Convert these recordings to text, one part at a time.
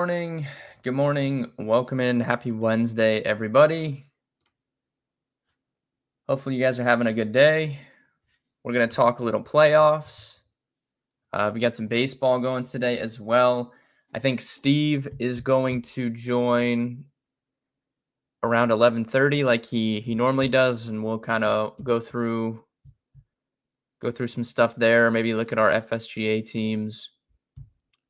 morning. Good morning. Welcome in. Happy Wednesday, everybody. Hopefully, you guys are having a good day. We're going to talk a little playoffs. We got some baseball going today as well. I think Steve is going to join around 11:30 like he normally does, and we'll kind of go through some stuff there, maybe look at our FSGA teams,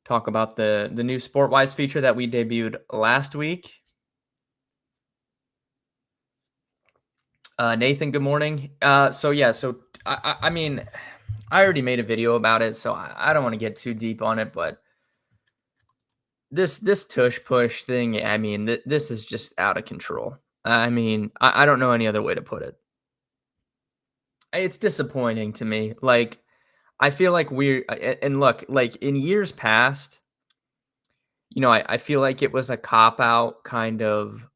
talk about the new SportWise feature that we debuted last week. Nathan, good morning. So I mean, I already made a video about it, so I don't want to get too deep on it, but this tush push thing, I mean, this is just out of control. I mean, I don't know any other way to put it. It's disappointing to me. Like, I feel like and look, like in years past, I feel like it was a cop out kind of,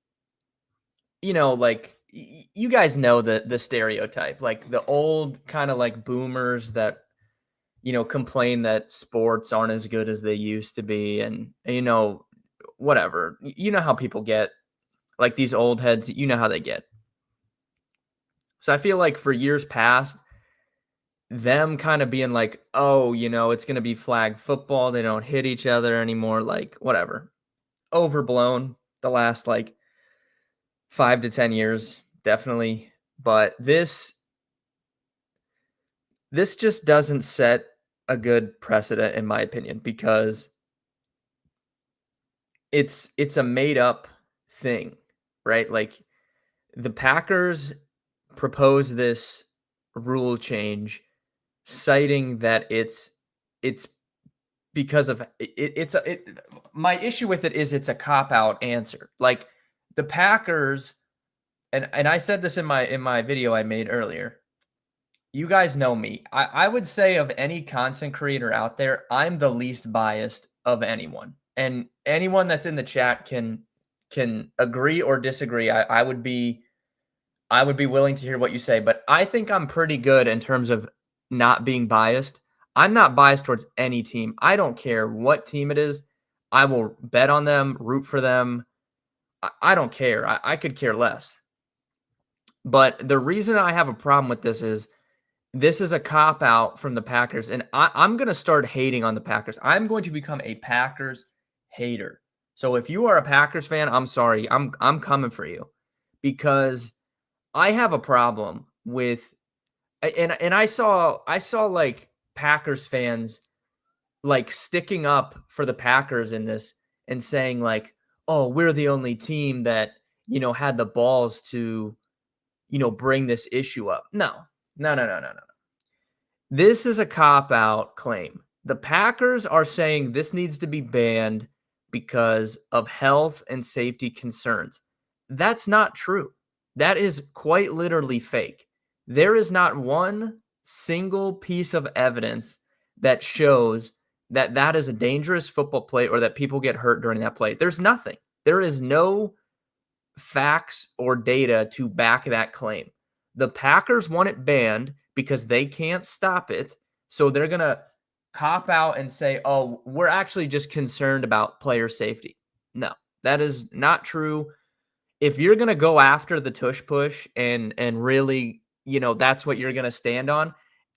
like you guys know the stereotype, like the old kind of like boomers that complain that sports aren't as good as they used to be, and whatever. You know how people get, like these old heads, you know how they get. So I feel like for years past, them kind of being like, oh, it's going to be flag football. They don't hit each other anymore. Like, whatever. Overblown the last like 5 to 10 years, definitely. But this just doesn't set a good precedent, in my opinion, because it's a made up thing, right? Like the Packers proposed this rule change, citing that it's because of my issue with it is it's a cop out answer. Like the Packers, and I said this in my video I made earlier. You guys know me. I would say of any content creator out there, I'm the least biased of anyone. And anyone that's in the chat can agree or disagree. I would be willing to hear what you say, but I think I'm pretty good in terms of not being biased. I'm not biased towards any team. I don't care what team it is. I will bet on them, root for them. I don't care. I could care less. But the reason I have a problem with this is a cop out from the Packers, and I'm going to start hating on the Packers. I'm going to become a Packers hater. So if you are a Packers fan, I'm sorry. I'm coming for you, because I have a problem with, and I saw like Packers fans like sticking up for the Packers in this and saying like, oh, we're the only team that had the balls to bring this issue up. No. This is a cop-out claim. The Packers are saying this needs to be banned because of health and safety concerns. That's not true. That is quite literally fake. There is not one single piece of evidence that shows that that is a dangerous football play or that people get hurt during that play. There's nothing. There is no facts or data to back that claim. The Packers want it banned because they can't stop it. So they're going to cop out and say, oh, we're actually just concerned about player safety. No, that is not true. If you're going to go after the tush push and really, that's what you're going to stand on,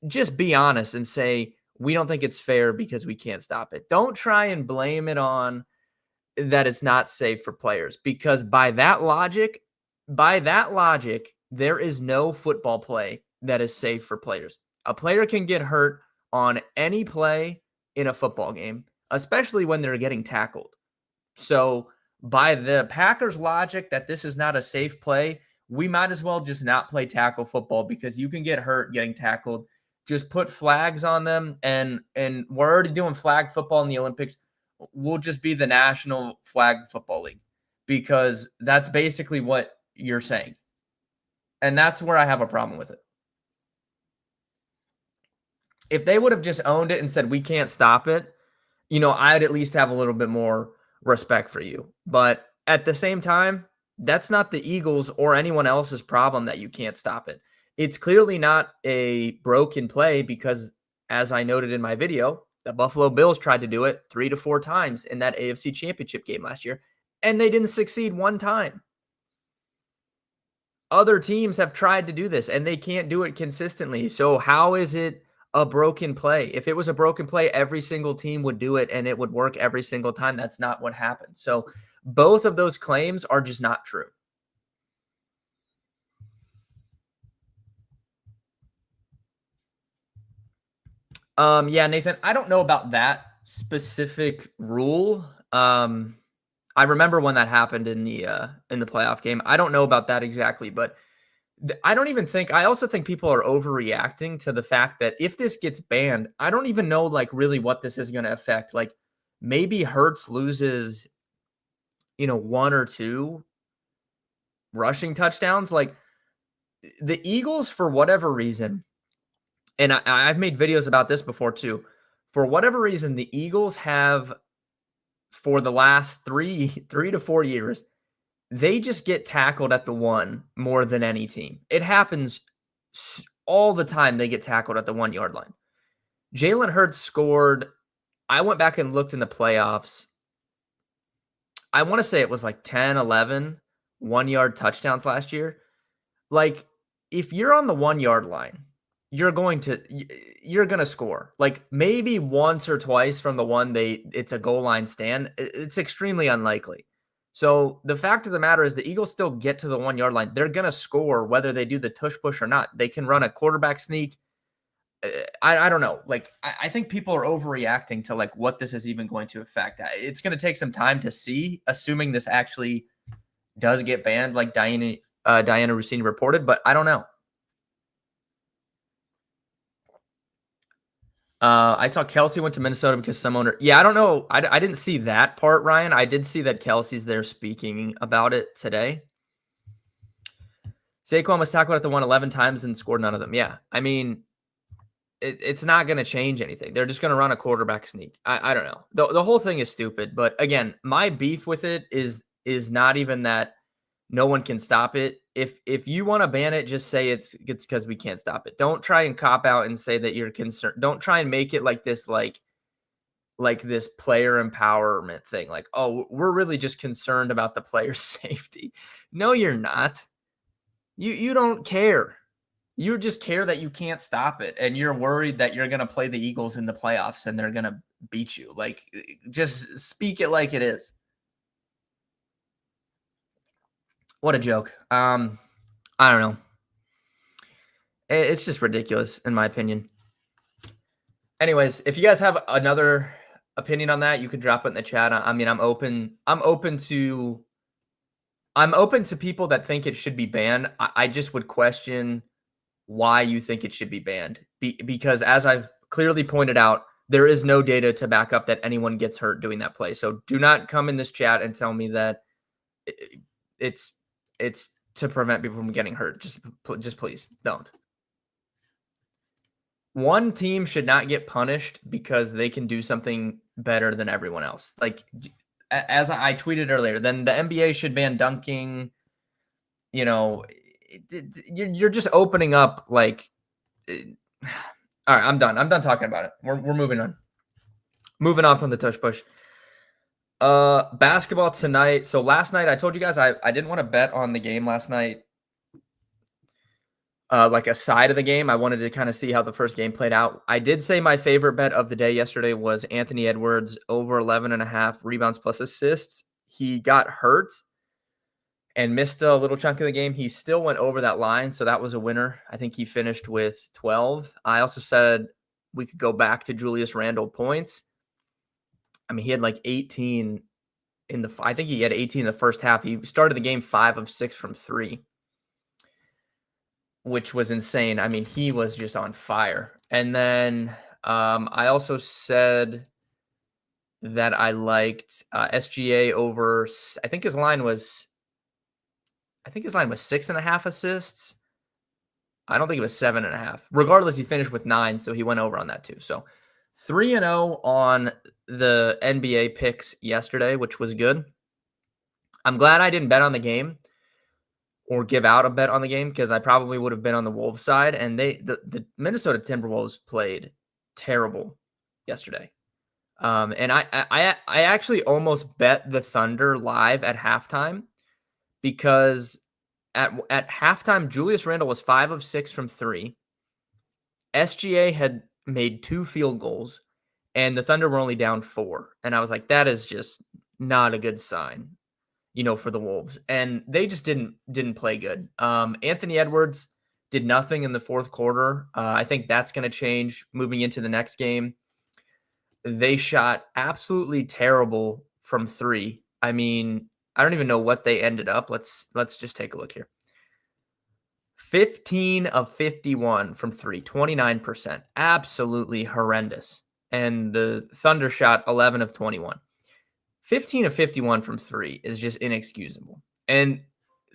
just be honest and say, we don't think it's fair because we can't stop it. Don't try and blame it on that it's not safe for players, because by that logic, there is no football play that is safe for players. A player can get hurt on any play in a football game, especially when they're getting tackled. So by the Packers' logic that this is not a safe play, we might as well just not play tackle football, because you can get hurt getting tackled. Just put flags on them, and we're already doing flag football in the Olympics. We'll just be the National Flag Football League, because that's basically what you're saying. And that's where I have a problem with it. If they would have just owned it and said, we can't stop it, I'd at least have a little bit more respect for you. But at the same time, that's not the Eagles or anyone else's problem that you can't stop it. It's clearly not a broken play because, as I noted in my video, The Buffalo Bills tried to do it 3 to 4 times in that AFC Championship game last year, and they didn't succeed one time. Other teams have tried to do this, and they can't do it consistently. So how is it a broken play? If it was a broken play, every single team would do it, and it would work every single time. That's not what happened. So both of those claims are just not true. Yeah, Nathan, I don't know about that specific rule. I remember when that happened in the playoff game. I don't know about that exactly, but I don't even think I also think people are overreacting to the fact that if this gets banned, I don't even know like really what this is going to affect. Like maybe Hurts loses, one or two rushing touchdowns. Like the Eagles, for whatever reason, and I've made videos about this before too. For whatever reason, the Eagles have for the last three to 4 years, they just get tackled at the one more than any team. It happens all the time. They get tackled at the 1 yard line. Jalen Hurts scored. I went back and looked in the playoffs. I want to say it was like 10, 11 1-yard touchdowns last year. Like if you're on the 1 yard line, you're going to score. Like maybe once or twice from the one it's a goal line stand. It's extremely unlikely. So the fact of the matter is the Eagles still get to the 1 yard line. They're going to score whether they do the tush push or not. They can run a quarterback sneak. I don't know. Like I think people are overreacting to like what this is even going to affect. It's going to take some time to see, assuming this actually does get banned, like Diana Rossini reported, but I don't know. I saw Kelsey went to Minnesota because some owner. Yeah, I don't know. I didn't see that part, Ryan. I did see that Kelsey's there speaking about it today. Saquon was tackled at the 111 times and scored none of them. Yeah, I mean, it's not going to change anything. They're just going to run a quarterback sneak. I don't know. The whole thing is stupid. But again, my beef with it is not even that no one can stop it. If you want to ban it, just say it's because we can't stop it. Don't try and cop out and say that you're concerned. Don't try and make it like this, like this player empowerment thing. Like, oh, we're really just concerned about the player's safety. No, you're not. You don't care. You just care that you can't stop it, and you're worried that you're gonna play the Eagles in the playoffs and they're gonna beat you. Like, just speak it like it is. What a joke. I don't know. It's just ridiculous, in my opinion. Anyways, if you guys have another opinion on that, you could drop it in the chat. I mean, I'm open to people that think it should be banned. I just would question why you think it should be banned. Because as I've clearly pointed out, there is no data to back up that anyone gets hurt doing that play. So do not come in this chat and tell me that it's to prevent people from getting hurt. Just please don't. One team should not get punished because they can do something better than everyone else. Like, as I tweeted earlier, then the NBA should ban dunking. You're just opening up like. All right, I'm done. I'm done talking about it. We're moving on. Moving on from the tush push. Basketball tonight. So last night I told you guys I didn't want to bet on the game last night. Like a side of the game. I wanted to kind of see how the first game played out. I did say my favorite bet of the day yesterday was Anthony Edwards over 11.5 rebounds plus assists. He got hurt and missed a little chunk of the game. He still went over that line, so that was a winner. I think he finished with 12. I also said we could go back to Julius Randle points. I mean, he had like 18 I think he had 18 in the first half. He started the game 5 of 6 from 3. Which was insane. I mean, he was just on fire. And then I also said that I liked SGA over. I think his line was 6.5 assists. I don't think it was 7.5. Regardless, he finished with 9, so he went over on that too. So 3-0 on the NBA picks yesterday, which was good. I'm glad I didn't bet on the game or give out a bet on the game because I probably would have been on the Wolves side. And the Minnesota Timberwolves played terrible yesterday. And I actually almost bet the Thunder live at halftime because at halftime, Julius Randle was 5 of 6 from 3. SGA had made 2 field goals, and the Thunder were only down 4. And I was like, that is just not a good sign, for the Wolves. And they just didn't play good. Anthony Edwards did nothing in the fourth quarter. I think that's going to change moving into the next game. They shot absolutely terrible from 3. I mean, I don't even know what they ended up. Let's just take a look here. 15 of 51 from 3, 29%. Absolutely horrendous. And the Thunder shot 11 of 21. 15 of 51 from 3 is just inexcusable. And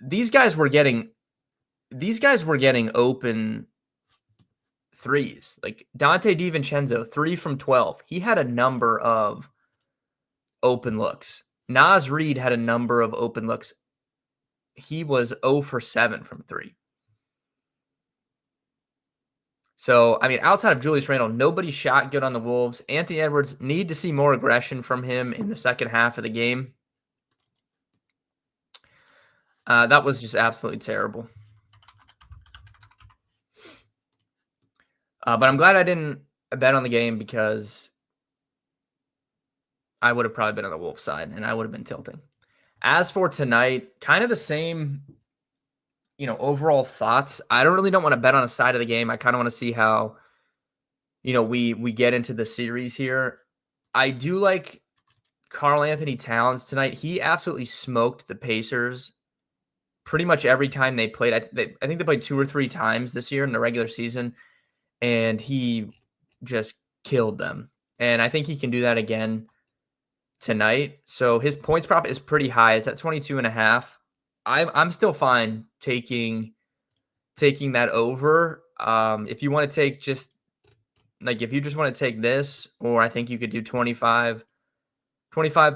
these guys were getting open threes. Like Dante DiVincenzo, 3 from 12. He had a number of open looks. Naz Reid had a number of open looks. He was 0 for 7 from 3. So, I mean, outside of Julius Randle, nobody shot good on the Wolves. Anthony Edwards, need to see more aggression from him in the second half of the game. That was just absolutely terrible. But I'm glad I didn't bet on the game because I would have probably been on the Wolves side and I would have been tilting. As for tonight, kind of the same overall thoughts. I don't want to bet on a side of the game. I kind of want to see how, we get into the series here. I do like Karl Anthony Towns tonight. He absolutely smoked the Pacers pretty much every time they played. I think they played 2 or 3 times this year in the regular season, and he just killed them. And I think he can do that again tonight. So his points prop is pretty high. It's at 22.5. I'm still fine taking that over. If you want to take if you just want to take this, or I think you could do 25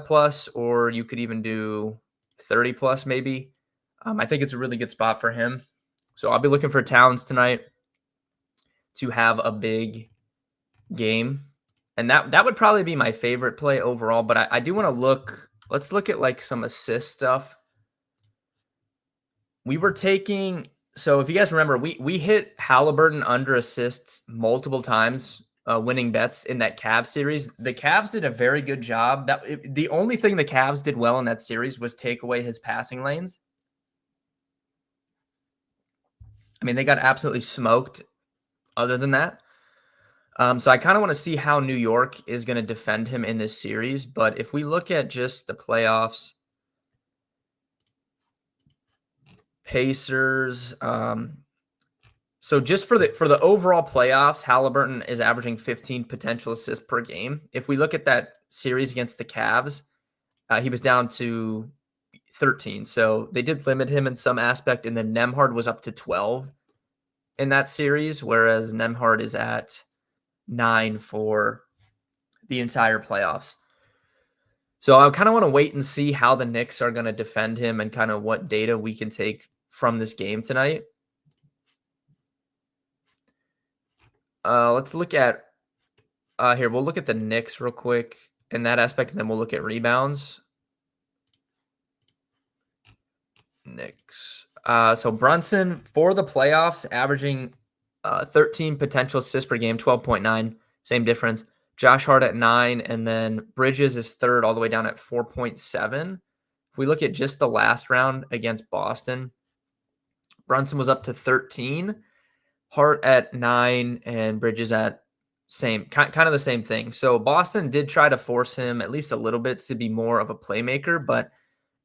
plus, or you could even do 30 plus maybe. I think it's a really good spot for him. So I'll be looking for Towns tonight to have a big game. And that would probably be my favorite play overall. But I do want to look. Let's look at like some assist stuff. We were taking, so if you guys remember, we hit Halliburton under assists multiple times, winning bets in that Cavs series. The Cavs did a very good job. The only thing the Cavs did well in that series was take away his passing lanes. I mean, they got absolutely smoked other than that. So I kind of want to see how New York is going to defend him in this series. But if we look at just the playoffs, Pacers. So just for the overall playoffs, Halliburton is averaging 15 potential assists per game. If we look at that series against the Cavs, he was down to 13. So they did limit him in some aspect, and then Nembhard was up to 12 in that series, whereas Nembhard is at 9 for the entire playoffs. So I kind of want to wait and see how the Knicks are going to defend him and kind of what data we can take from this game tonight. Let's look at here. We'll look at the Knicks real quick in that aspect, and then we'll look at rebounds. Knicks. So Brunson for the playoffs, averaging 13 potential assists per game, 12.9, same difference. Josh Hart at 9, and then Bridges is third all the way down at 4.7. If we look at just the last round against Boston, Brunson was up to 13, Hart at 9, and Bridges at kind of the same thing. So Boston did try to force him at least a little bit to be more of a playmaker, but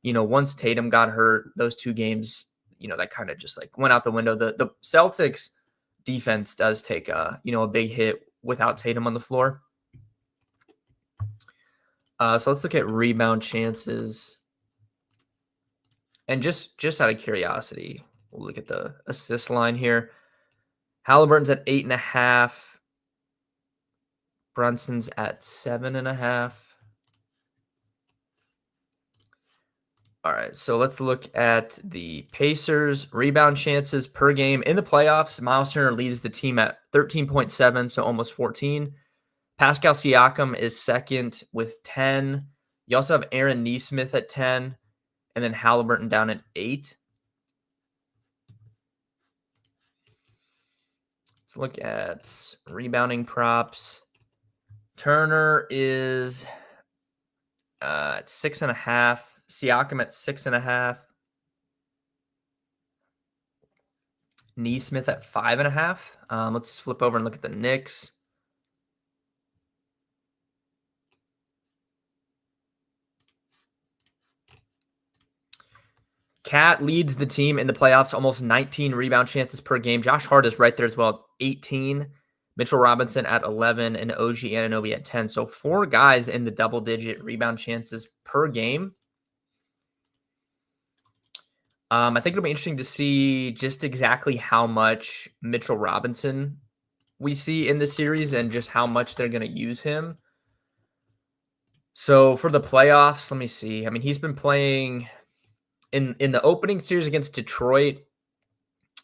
once Tatum got hurt, those 2 games, that kind of just like went out the window. The Celtics defense does take a big hit without Tatum on the floor. So let's look at rebound chances. And just out of curiosity, we'll look at the assist line here. Halliburton's at 8.5. Brunson's at 7.5. All right, so let's look at the Pacers rebound chances per game in the playoffs. Miles Turner leads the team at 13.7, so almost 14. Pascal Siakam is second with 10. You also have Aaron Nesmith at 10, and then Halliburton down at 8. Let's look at rebounding props. Turner is at 6.5. Siakam at 6.5. Nesmith at 5.5. Let's flip over and look at the Knicks. Cat leads the team in the playoffs, almost 19 rebound chances per game. Josh Hart is right there as well, 18. Mitchell Robinson at 11 and OG Anunoby at 10. So 4 guys in the double-digit rebound chances per game. I think it'll be interesting to see just exactly how much Mitchell Robinson we see in the series and just how much they're going to use him. So for the playoffs, let me see. I mean, he's been playing in the opening series against Detroit.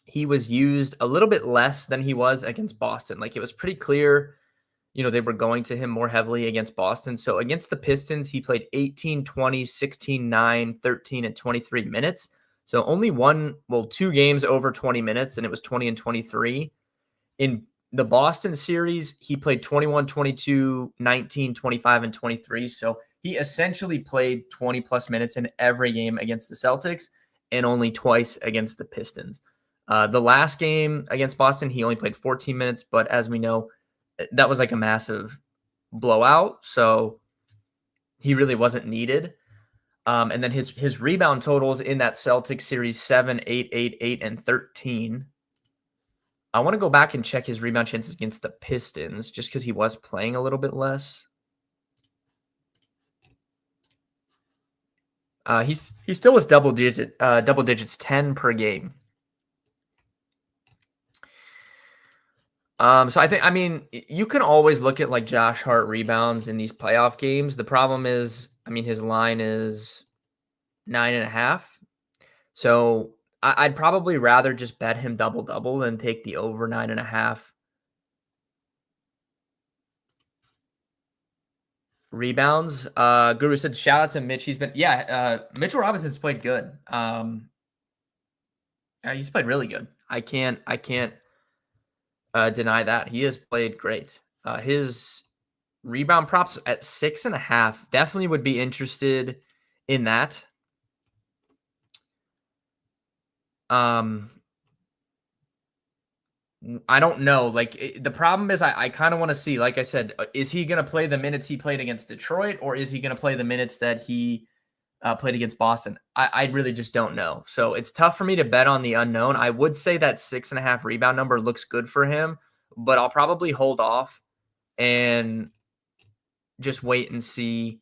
He was used a little bit less than he was against Boston. Like, it was pretty clear, they were going to him more heavily against Boston. So against the Pistons, he played 18, 20, 16, 9, 13, and 23 minutes. So only 2 games over 20 minutes, and it was 20 and 23. In the Boston series, he played 21, 22, 19, 25, and 23. So he essentially played 20-plus minutes in every game against the Celtics and only twice against the Pistons. The last game against Boston, he only played 14 minutes, but as we know, that was like a massive blowout, so he really wasn't needed. And then his rebound totals in that Celtics series, 7, 8, 8, 8, and 13. I want to go back and check his rebound chances against the Pistons just because he was playing a little bit less. He still was double digits, 10 per game. So I mean, you can always look at like Josh Hart rebounds in these playoff games. The problem is, I mean, his line is 9.5. So I'd probably rather just bet him double than take the over 9.5 rebounds. Guru said, shout out to Mitch. Mitchell Robinson's played good. He's played really good. I can't deny that. He has played great. His rebound props at 6.5. Definitely would be interested in that. I don't know. Like, the problem is I kind of want to see, like I said, is he going to play the minutes he played against Detroit, or is he going to play the minutes that he played against Boston? I really just don't know. So it's tough for me to bet on the unknown. I would say that 6.5 rebound number looks good for him, but I'll probably hold off and just wait and see,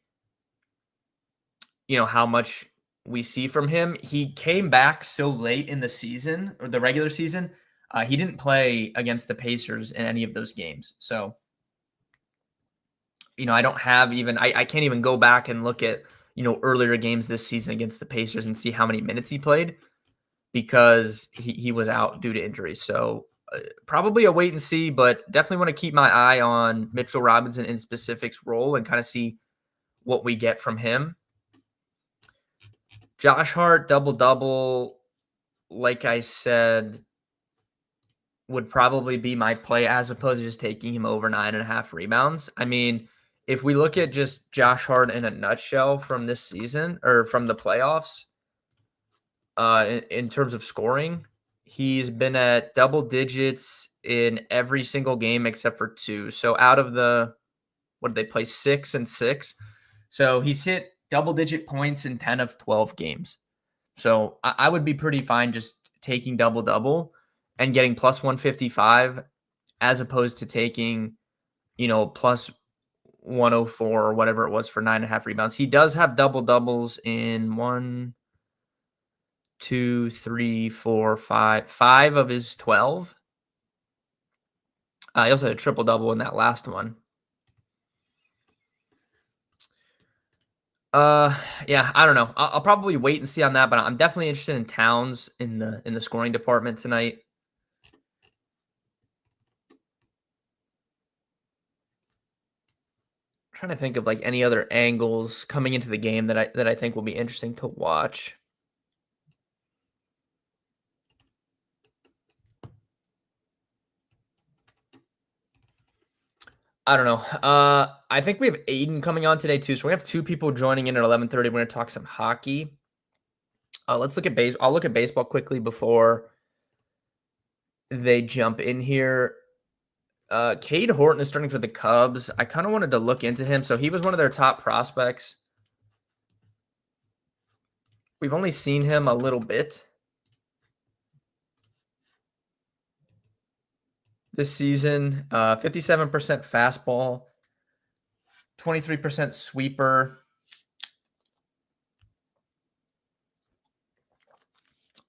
how much we see from him. He came back so late in the season, or the regular season. He didn't play against the Pacers in any of those games. So, I don't have I can't even go back and look at, earlier games this season against the Pacers and see how many minutes he played because he was out due to injury. So probably a wait and see, but definitely want to keep my eye on Mitchell Robinson in specific's role and kind of see what we get from him. Josh Hart, double-double, like I said, would probably be my play as opposed to just taking him over 9.5 rebounds. I mean, if we look at just Josh Hart in a nutshell from this season or from the playoffs, in terms of scoring, he's been at double digits in every single game except for 2. So out of what did they play? 6 and 6. So he's hit double-digit points in 10 of 12 games. So I would be pretty fine just taking double-double and getting plus 155 as opposed to taking, plus 104 or whatever it was for 9.5 rebounds. He does have double-doubles in 1, 2, 3, 4, 5 of his 12. He also had a triple-double in that last one. Yeah, I don't know. I'll probably wait and see on that, but I'm definitely interested in Towns in the scoring department tonight. Trying to think of like any other angles coming into the game that I think will be interesting to watch. I don't know. I think we have Aiden coming on today too. So we have two people joining in at 11:30. We're going to talk some hockey. Let's look at base. I'll look at baseball quickly before they jump in here. Cade Horton is starting for the Cubs. I kind of wanted to look into him. So he was one of their top prospects. We've only seen him a little bit this season. 57% fastball, 23% sweeper.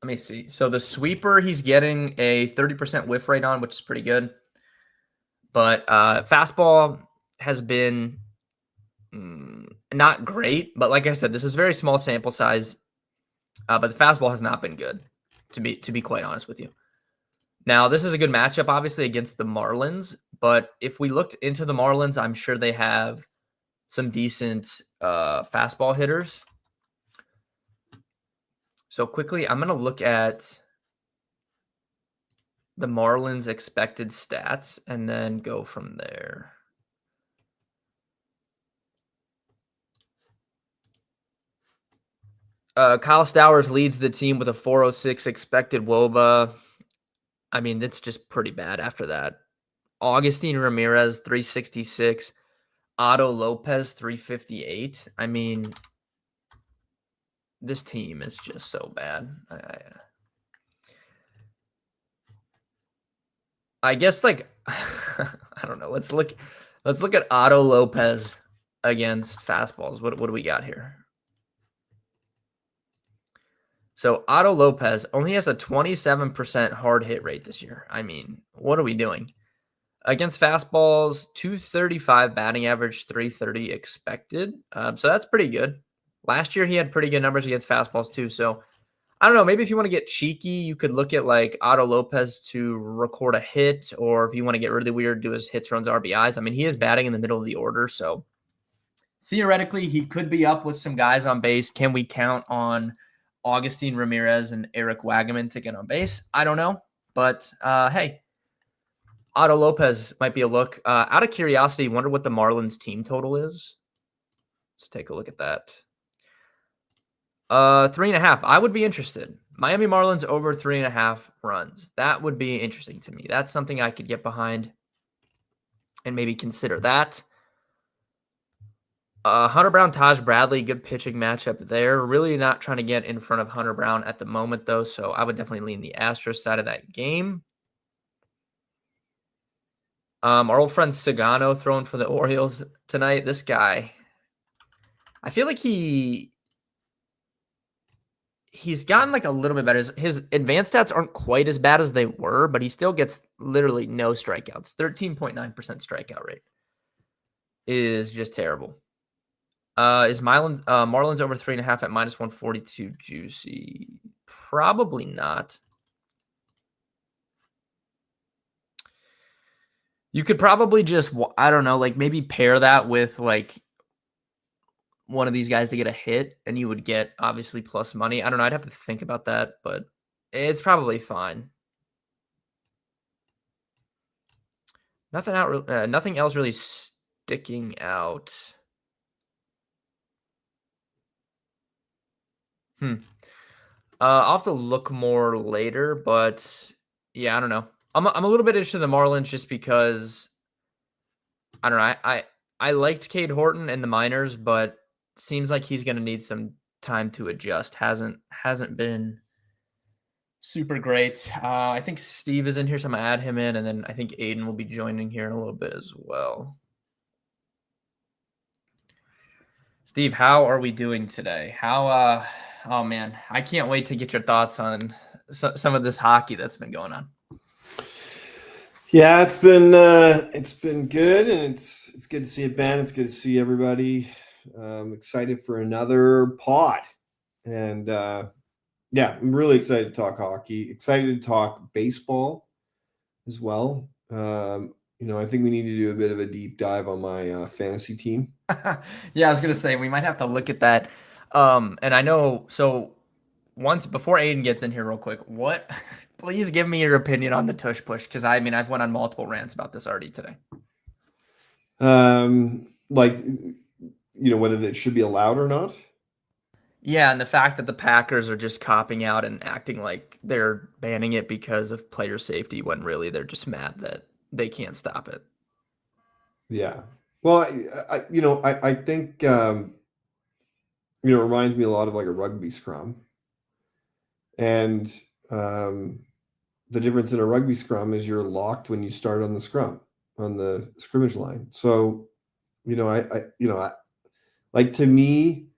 Let me see. So the sweeper, he's getting a 30% whiff rate on, which is pretty good. But fastball has been not great. But like I said, this is very small sample size. But the fastball has not been good, to be quite honest with you. Now, this is a good matchup, obviously, against the Marlins. But if we looked into the Marlins, I'm sure they have some decent fastball hitters. So quickly, I'm going to look at the Marlins' expected stats and then go from there. Kyle Stowers leads the team with a 406 expected WOBA. I mean, that's just pretty bad after that. Augustine Ramirez, 366. Otto Lopez, 358. I mean, this team is just so bad. I guess like I don't know. Let's look at Otto Lopez against fastballs. What do we got here? So Otto Lopez only has a 27% hard hit rate this year. I mean, what are we doing? Against fastballs, 235 batting average, 330 expected. So that's pretty good. Last year he had pretty good numbers against fastballs too. So I don't know. Maybe if you want to get cheeky, you could look at like Otto Lopez to record a hit, or if you want to get really weird, do his hits, runs, RBIs. I mean, he is batting in the middle of the order, so theoretically he could be up with some guys on base. Can we count on Augustine Ramirez and Eric Wagaman to get on base? I don't know, but hey, Otto Lopez might be a look. Out of curiosity, wonder what the Marlins team total is. Let's take a look at that. 3.5. I would be interested. Miami Marlins over 3.5 runs. That would be interesting to me. That's something I could get behind and maybe consider that. Hunter Brown, Taj Bradley, good pitching matchup there. Really not trying to get in front of Hunter Brown at the moment, though, so I would definitely lean the Astros side of that game. Our old friend Sagano throwing for the Orioles tonight. This guy, I feel like he's gotten like a little bit better. His advanced stats aren't quite as bad as they were, but he still gets literally no strikeouts. 13.9% strikeout rate is just terrible. Is Marlins over 3.5 at -142 juicy? Probably not. You could probably just, I don't know, like maybe pair that with like one of these guys to get a hit, and you would get obviously plus money. I don't know. I'd have to think about that, but it's probably fine. Nothing else really sticking out. I'll have to look more later, but yeah, I don't know. I'm a little bit interested in the Marlins just because I don't know. I liked Cade Horton in the minors, but seems like he's going to need some time to adjust. Hasn't been super great. I think Steve is in here, so I'm gonna add him in, and then I think Aiden will be joining here in a little bit as well. Steve, how are we doing today? Oh man, I can't wait to get your thoughts on some of this hockey that's been going on. Yeah, it's been good, and it's good to see it, Ben. It's good to see everybody. Excited for another pod, and yeah, I'm really excited to talk hockey. Excited to talk baseball as well. I think we need to do a bit of a deep dive on my fantasy team. Yeah, I was gonna say we might have to look at that. And I know so once before Aiden gets in here real quick, what please give me your opinion on the tush push, because I mean I've went on multiple rants about this already today. Like, whether that should be allowed or not. Yeah, and the fact that the Packers are just copping out and acting like they're banning it because of player safety when really they're just mad that they can't stop it. Yeah. Well, I think it reminds me a lot of like a rugby scrum, and um, the difference in a rugby scrum is you're locked when you start on the scrum on the scrimmage line. So, like, to me,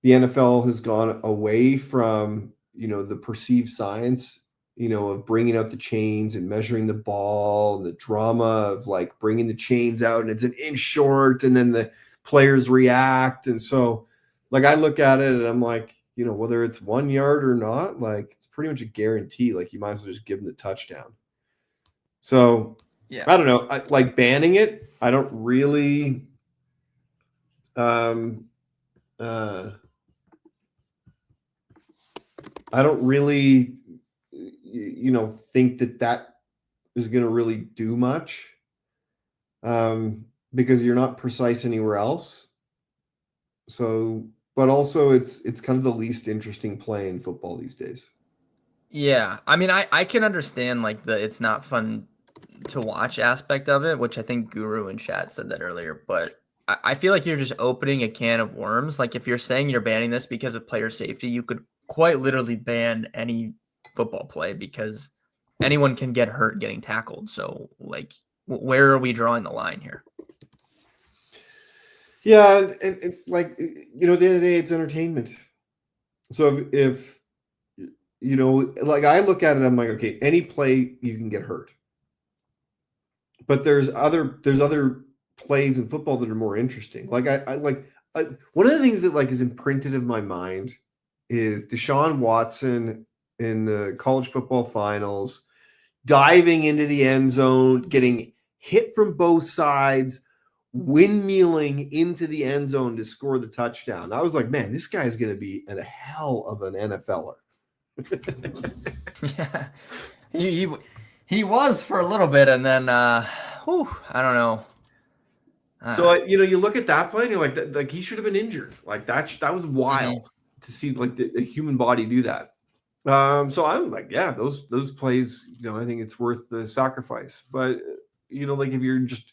the NFL has gone away from, the perceived science, of bringing out the chains and measuring the ball and the drama of like bringing the chains out and it's an inch short and then the players react. And so, like, I look at it and I'm like, whether it's 1 yard or not, like, it's pretty much a guarantee. Like, you might as well just give them the touchdown. So, Yeah. I don't know. Like, banning it, I don't really um uh I don't really, think that is going to really do much, because you're not precise anywhere else. So, but also it's kind of the least interesting play in football these days. Yeah. I mean I can understand like the it's not fun to watch aspect of it, which I think Guru and Chat said that earlier, but I feel like you're just opening a can of worms. Like if you're saying you're banning this because of player safety, you could quite literally ban any football play because anyone can get hurt getting tackled. So like where are we drawing the line here? Yeah, and like, at the end of the day, it's entertainment. So if like, I look at it, I'm like, okay, any play you can get hurt, but there's other plays in football that are more interesting. Like, one of the things that like is imprinted in my mind is Deshaun Watson in the college football finals, diving into the end zone, getting hit from both sides, windmilling into the end zone to score the touchdown. I was like, man, this guy's going to be a hell of an NFLer. Yeah. He, he he was for a little bit and then whew, I don't know. So, you look at that play and you're like he should have been injured. Like, that was Mhm. wild to see, like, the human body do that. So I'm like, yeah, those plays, I think it's worth the sacrifice. But, like, if you're just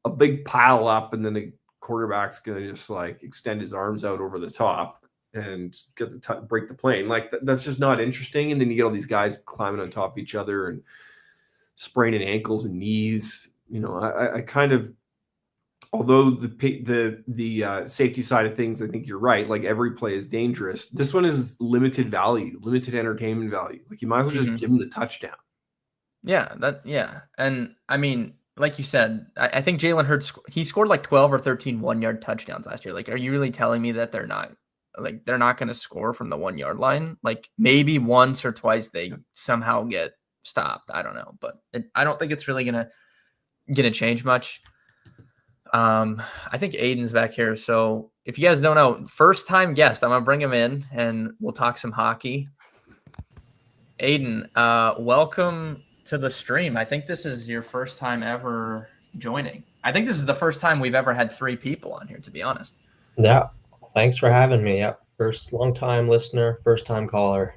a big pile up and then the quarterback's going to just like extend his arms out over the top and get break the plane, like, that's just not interesting. And then you get all these guys climbing on top of each other and spraining ankles and knees. I kind of, although the safety side of things, I think you're right. Like, every play is dangerous. This one is limited value, limited entertainment value. Like, you might as well just Mhm. give him the touchdown. Yeah. And I mean, like you said, I think Jalen Hurts he scored like 12 or 13 1-yard touchdowns last year. Like, are you really telling me that they're not going to score from the 1-yard line? Like maybe once or twice they somehow get stopped. I don't know, but I don't think it's really gonna change much. I think Aiden's back here. So if you guys don't know, first time guest, I'm gonna bring him in and we'll talk some hockey. Aiden, welcome to the stream. I think this is your first time ever joining. I think this is the first time we've ever had 3 people on here, to be honest. Yeah, thanks for having me. Yep, first long time listener, first time caller.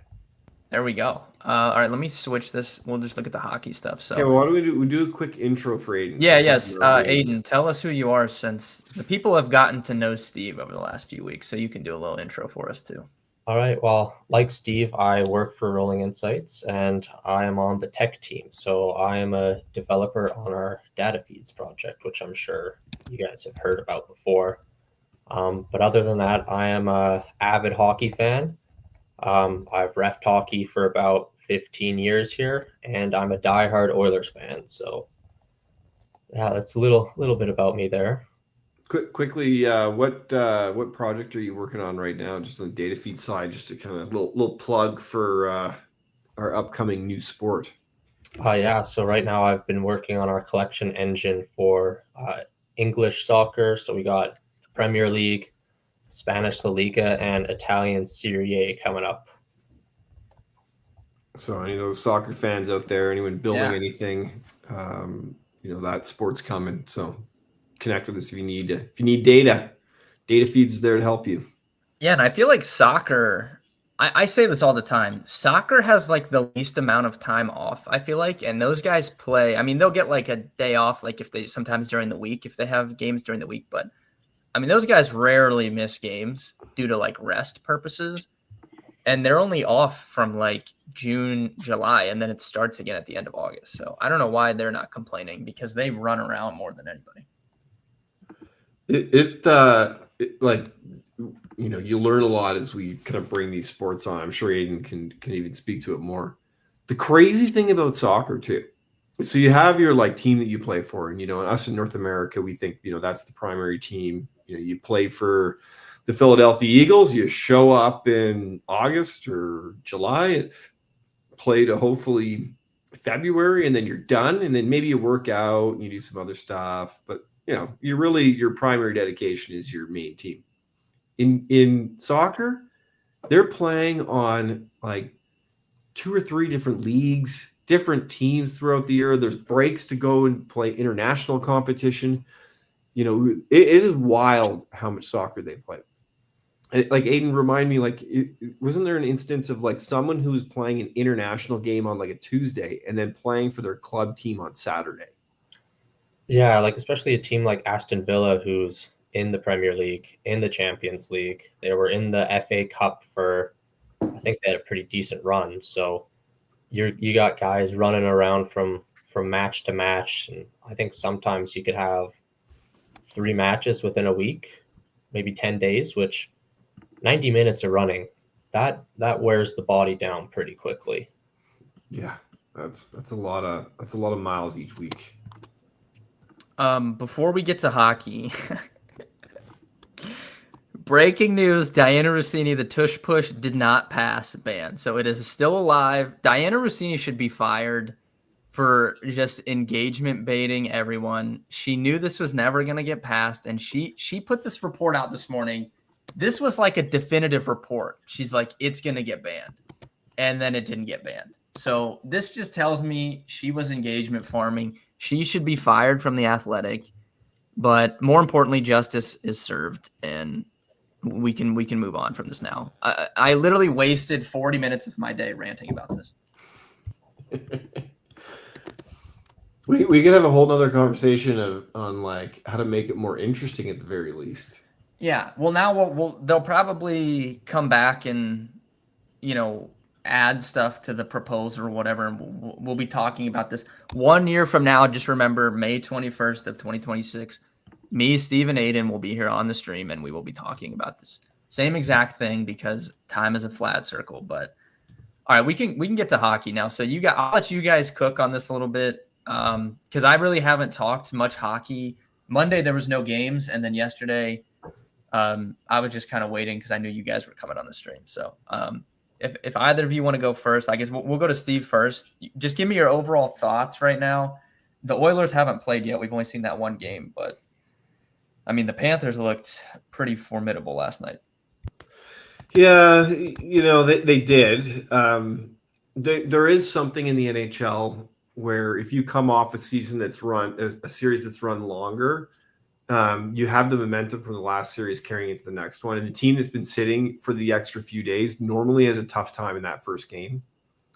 There we go. All right, let me switch this. We'll just look at the hockey stuff. So, Okay, well, why don't we do a quick intro for Aiden? yeah, So yes. Aiden, tell us who you are, since the people have gotten to know Steve over the last few weeks. So you can do a little intro for us too. All right, well, like Steve, I work for Rolling Insights and I am on the tech team. So I am a developer on our data feeds project, which I'm sure you guys have heard about before. But other than that, I am a avid hockey fan. I've refed hockey for about 15 years here, and I'm a diehard Oilers fan. So yeah, that's a little bit about me there. Quickly, what project are you working on right now? Just on the data feed side, just to kind of little plug for our upcoming new sport. Yeah, so right now I've been working on our collection engine for English soccer. So we got the Premier League, Spanish La Liga, and Italian Serie A coming up. So any of those soccer fans out there, anyone building Yeah. anything, that sport's coming. So connect with us if you need data. Data feeds is there to help you. Yeah, and I feel like soccer, I say this all the time. Soccer has like the least amount of time off, I feel like. And those guys play, I mean, they'll get like a day off, like if they sometimes during the week, if they have games during the week. But I mean, those guys rarely miss games due to like rest purposes. And they're only off from like June, July, and then it starts again at the end of August. So I don't know why they're not complaining because they run around more than anybody. You learn a lot as we kind of bring these sports on. I'm sure Aiden can even speak to it more. The crazy thing about soccer too, so you have your like team that you play for, and us in North America, we think that's the primary team. You play for the Philadelphia Eagles. You show up in August or July, play to hopefully February, and then you're done, and then maybe you work out and you do some other stuff, but your primary dedication is your main team. In soccer, they're playing on like 2 or 3 different leagues, different teams throughout the year. There's breaks to go and play international competition. It is wild how much soccer they play. Like Aiden, remind me, like, wasn't there an instance of like someone who was playing an international game on like a Tuesday and then playing for their club team on Saturday? Yeah, like especially a team like Aston Villa, who's in the Premier League, in the Champions League. They were in the FA Cup for, I think they had a pretty decent run. So you got guys running around from match to match, and I think sometimes you could have 3 matches within a week, maybe 10 days, which 90 minutes of running, that wears the body down pretty quickly. Yeah, that's a lot of miles each week. Before we get to hockey, breaking news: Diana Rossini, the Tush push did not pass ban, so it is still alive. Diana Rossini should be fired for just engagement baiting everyone. She knew this was never going to get passed, and she put this report out this morning. This was like a definitive report. She's like, it's going to get banned, and then it didn't get banned. So this just tells me she was engagement farming. She should be fired from the Athletic, but more importantly, justice is served, and we can move on from this now. I literally wasted 40 minutes of my day ranting about this. We could have a whole nother conversation on like how to make it more interesting at the very least. Yeah. Well, now they'll probably come back and add stuff to the proposal or whatever, and we'll be talking about this 1 year from now. Just remember, May 21st of 2026. Me, Steve, and Aiden will be here on the stream, and we will be talking about this same exact thing because time is a flat circle. But all right, we can get to hockey now. So I'll let you guys cook on this a little bit because I really haven't talked much hockey. Monday there was no games, and then yesterday I was just kind of waiting because I knew you guys were coming on the stream. So if either of you want to go first, I guess we'll go to Steve first. Just give me your overall thoughts right now. The Oilers haven't played yet. We've only seen that one game, but I mean, the Panthers looked pretty formidable last night. Yeah, they did. There is something in the NHL where if you come off a series that's run longer, you have the momentum from the last series carrying into the next one. And the team that's been sitting for the extra few days normally has a tough time in that first game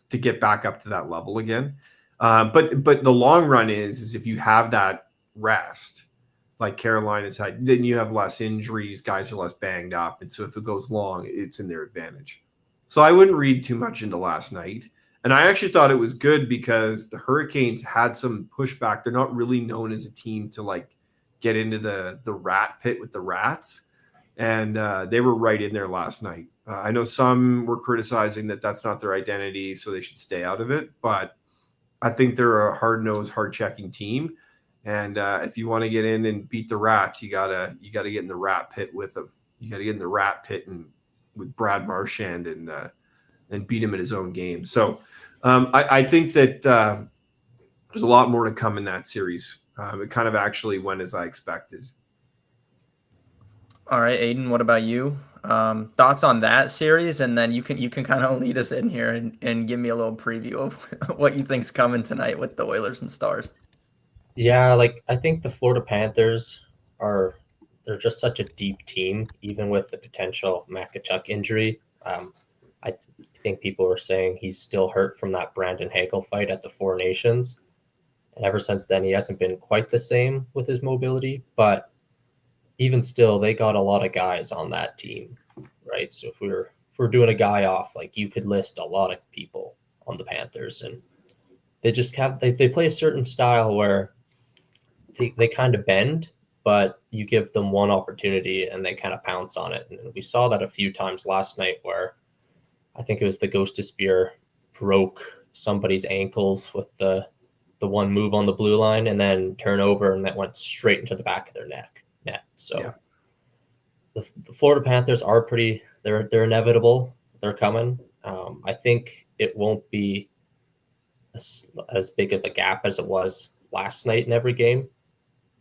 to get back up to that level again. But the long run is if you have that rest, like Carolina's had, then you have less injuries, guys are less banged up. And so if it goes long, it's in their advantage. So I wouldn't read too much into last night. And I actually thought it was good because the Hurricanes had some pushback. They're not really known as a team to like get into the rat pit with the Rats. And they were right in there last night. I know some were criticizing that that's not their identity, so they should stay out of it. But I think they're a hard-nosed, hard-checking team. And if you want to get in and beat the Rats, you gotta get in the rat pit with them. You got to get in the rat pit and with Brad Marchand and beat him at his own game. So I think that there's a lot more to come in that series. It kind of actually went as I expected. All right, Aiden, what about you? Thoughts on that series, and then you can kind of lead us in here and give me a little preview of what you think's coming tonight with the Oilers and Stars. Yeah, like I think the Florida Panthers they're just such a deep team, even with the potential Makachuk injury. I think people were saying he's still hurt from that Brandon Hagel fight at the Four Nations. And ever since then, he hasn't been quite the same with his mobility. But even still, they got a lot of guys on that team, right? So if we're doing a guy off, like you could list a lot of people on the Panthers, and they just have they play a certain style where they kind of bend, but you give them one opportunity and they kind of pounce on it. And we saw that a few times last night where I think it was the Ghost of Spear broke somebody's ankles with the one move on the blue line and then turn over, and that went straight into the back of their net. So Yeah. the Florida Panthers are they're inevitable. They're coming. I think it won't be as big of a gap as it was last night in every game.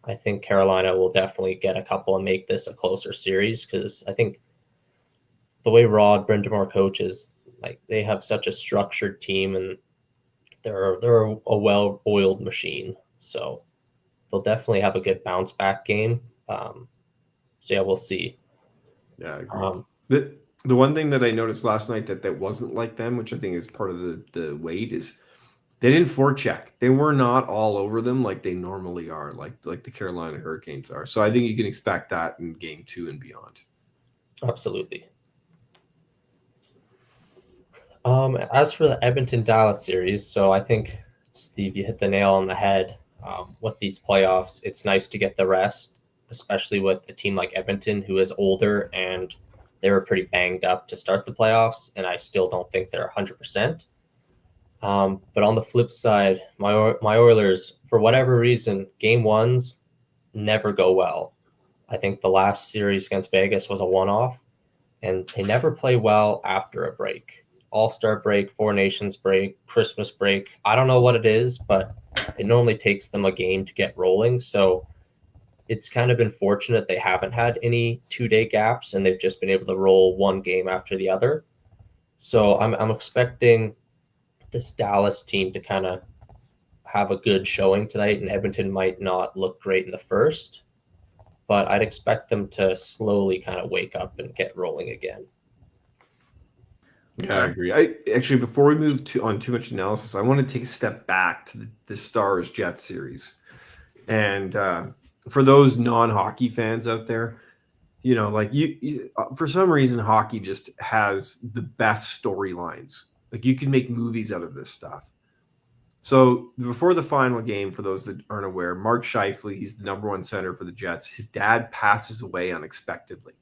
I think Carolina will definitely get a couple and make this a closer series, because I think the way Rod Brind'Amour coaches, like they have such a structured team and they're a well-oiled machine. So they'll definitely have a good bounce back game. So yeah, we'll see. Yeah, I agree. The one thing that I noticed last night that wasn't like them, which I think is part of the weight, is they didn't forecheck. They were not all over them like they normally are, like the Carolina Hurricanes are. So I think you can expect that in game 2 and beyond. Absolutely. As for the Edmonton-Dallas series, so I think, Steve, you hit the nail on the head. With these playoffs, it's nice to get the rest, especially with a team like Edmonton, who is older and they were pretty banged up to start the playoffs, and I still don't think they're 100%. But on the flip side, my Oilers, for whatever reason, game ones never go well. I think the last series against Vegas was a one-off, and they never play well after a break. All-Star break, Four Nations break, Christmas break. I don't know what it is, but it normally takes them a game to get rolling. So it's kind of been fortunate they haven't had any 2-day gaps, and they've just been able to roll one game after the other. So I'm expecting this Dallas team to kind of have a good showing tonight, and Edmonton might not look great in the first, but I'd expect them to slowly kind of wake up and get rolling again. Yeah, I agree. I actually, before we move on too much analysis, I want to take a step back to the Stars Jets series. And for those non-hockey fans out there, you know, like you for some reason, hockey just has the best storylines. Like you can make movies out of this stuff. So before the final game, for those that aren't aware, Mark Scheifele, he's the number one center for the Jets. His dad passes away unexpectedly.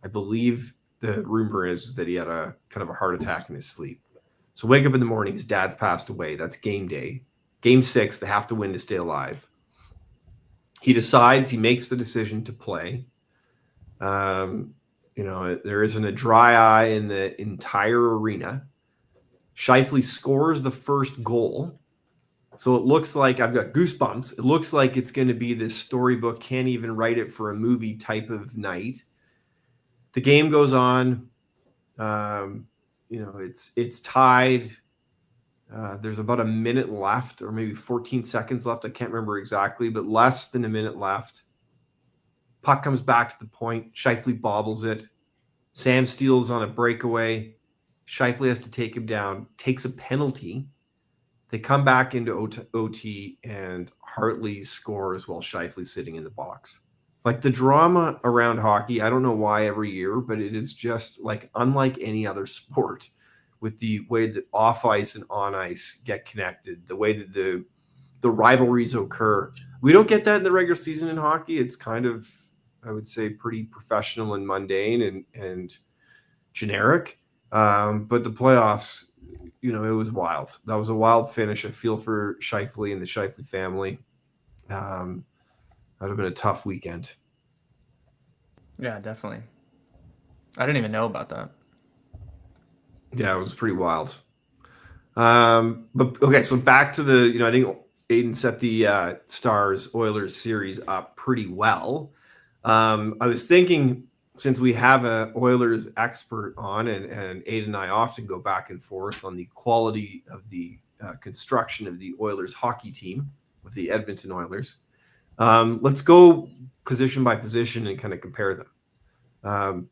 I believe the rumor is that he had a kind of a heart attack in his sleep. So wake up in the morning, his dad's passed away. That's game day. Game 6, they have to win to stay alive. He makes the decision to play. You know, there isn't a dry eye in the entire arena. Scheifele scores the first goal. So it looks like, I've got goosebumps. It looks like it's going to be this storybook, can't even write it for a movie type of night. The game goes on. You know, it's tied. There's about a minute left, or maybe 14 seconds left. I can't remember exactly, but less than a minute left. Puck comes back to the point. Scheifele bobbles it. Sam Steele's on a breakaway. Scheifele has to take him down, takes a penalty. They come back into OT, and Hartley scores while Scheifele's sitting in the box. Like the drama around hockey, I don't know why every year, but it is just like unlike any other sport, with the way that off ice and on ice get connected, the way that the rivalries occur. We don't get that in the regular season in hockey. It's kind of, I would say, pretty professional and mundane and generic. But the playoffs, you know, it was wild. That was a wild finish. I feel for Scheifele and the Scheifele family. That would have been a tough weekend. Yeah, definitely. I didn't even know about that. Yeah, it was pretty wild. But okay, so back to the, you know, I think Aiden set the Stars Oilers series up pretty well. I was thinking, since we have a Oilers expert on, and Aiden and I often go back and forth on the quality of the construction of the Oilers hockey team with the Edmonton Oilers, let's go position by position and kind of compare them.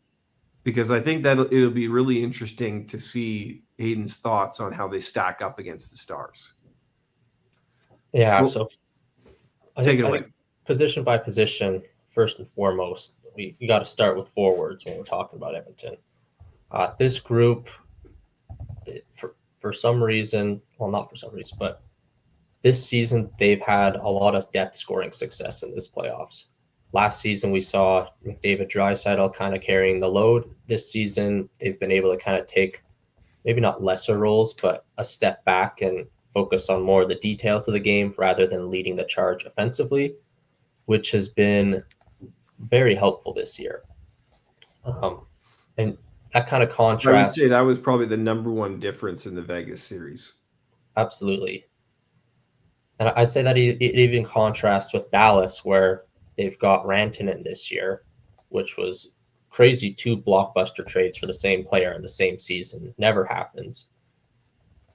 Because I think that it'll be really interesting to see Aiden's thoughts on how they stack up against the Stars. Yeah, so I take it I away. think position by position, first and foremost, we got to start with forwards when we're talking about Edmonton. This group, for some reason, well, not for some reason, but this season they've had a lot of depth scoring success in this playoffs. Last season, we saw McDavid, Draisaitl kind of carrying the load. This season, they've been able to kind of take maybe not lesser roles, but a step back and focus on more of the details of the game rather than leading the charge offensively, which has been very helpful this year. And that kind of contrast. I would say that was probably the number one difference in the Vegas series. Absolutely. And I'd say that it even contrasts with Dallas, where they've got Rantanen this year, which was crazy, 2 blockbuster trades for the same player in the same season. Never happens.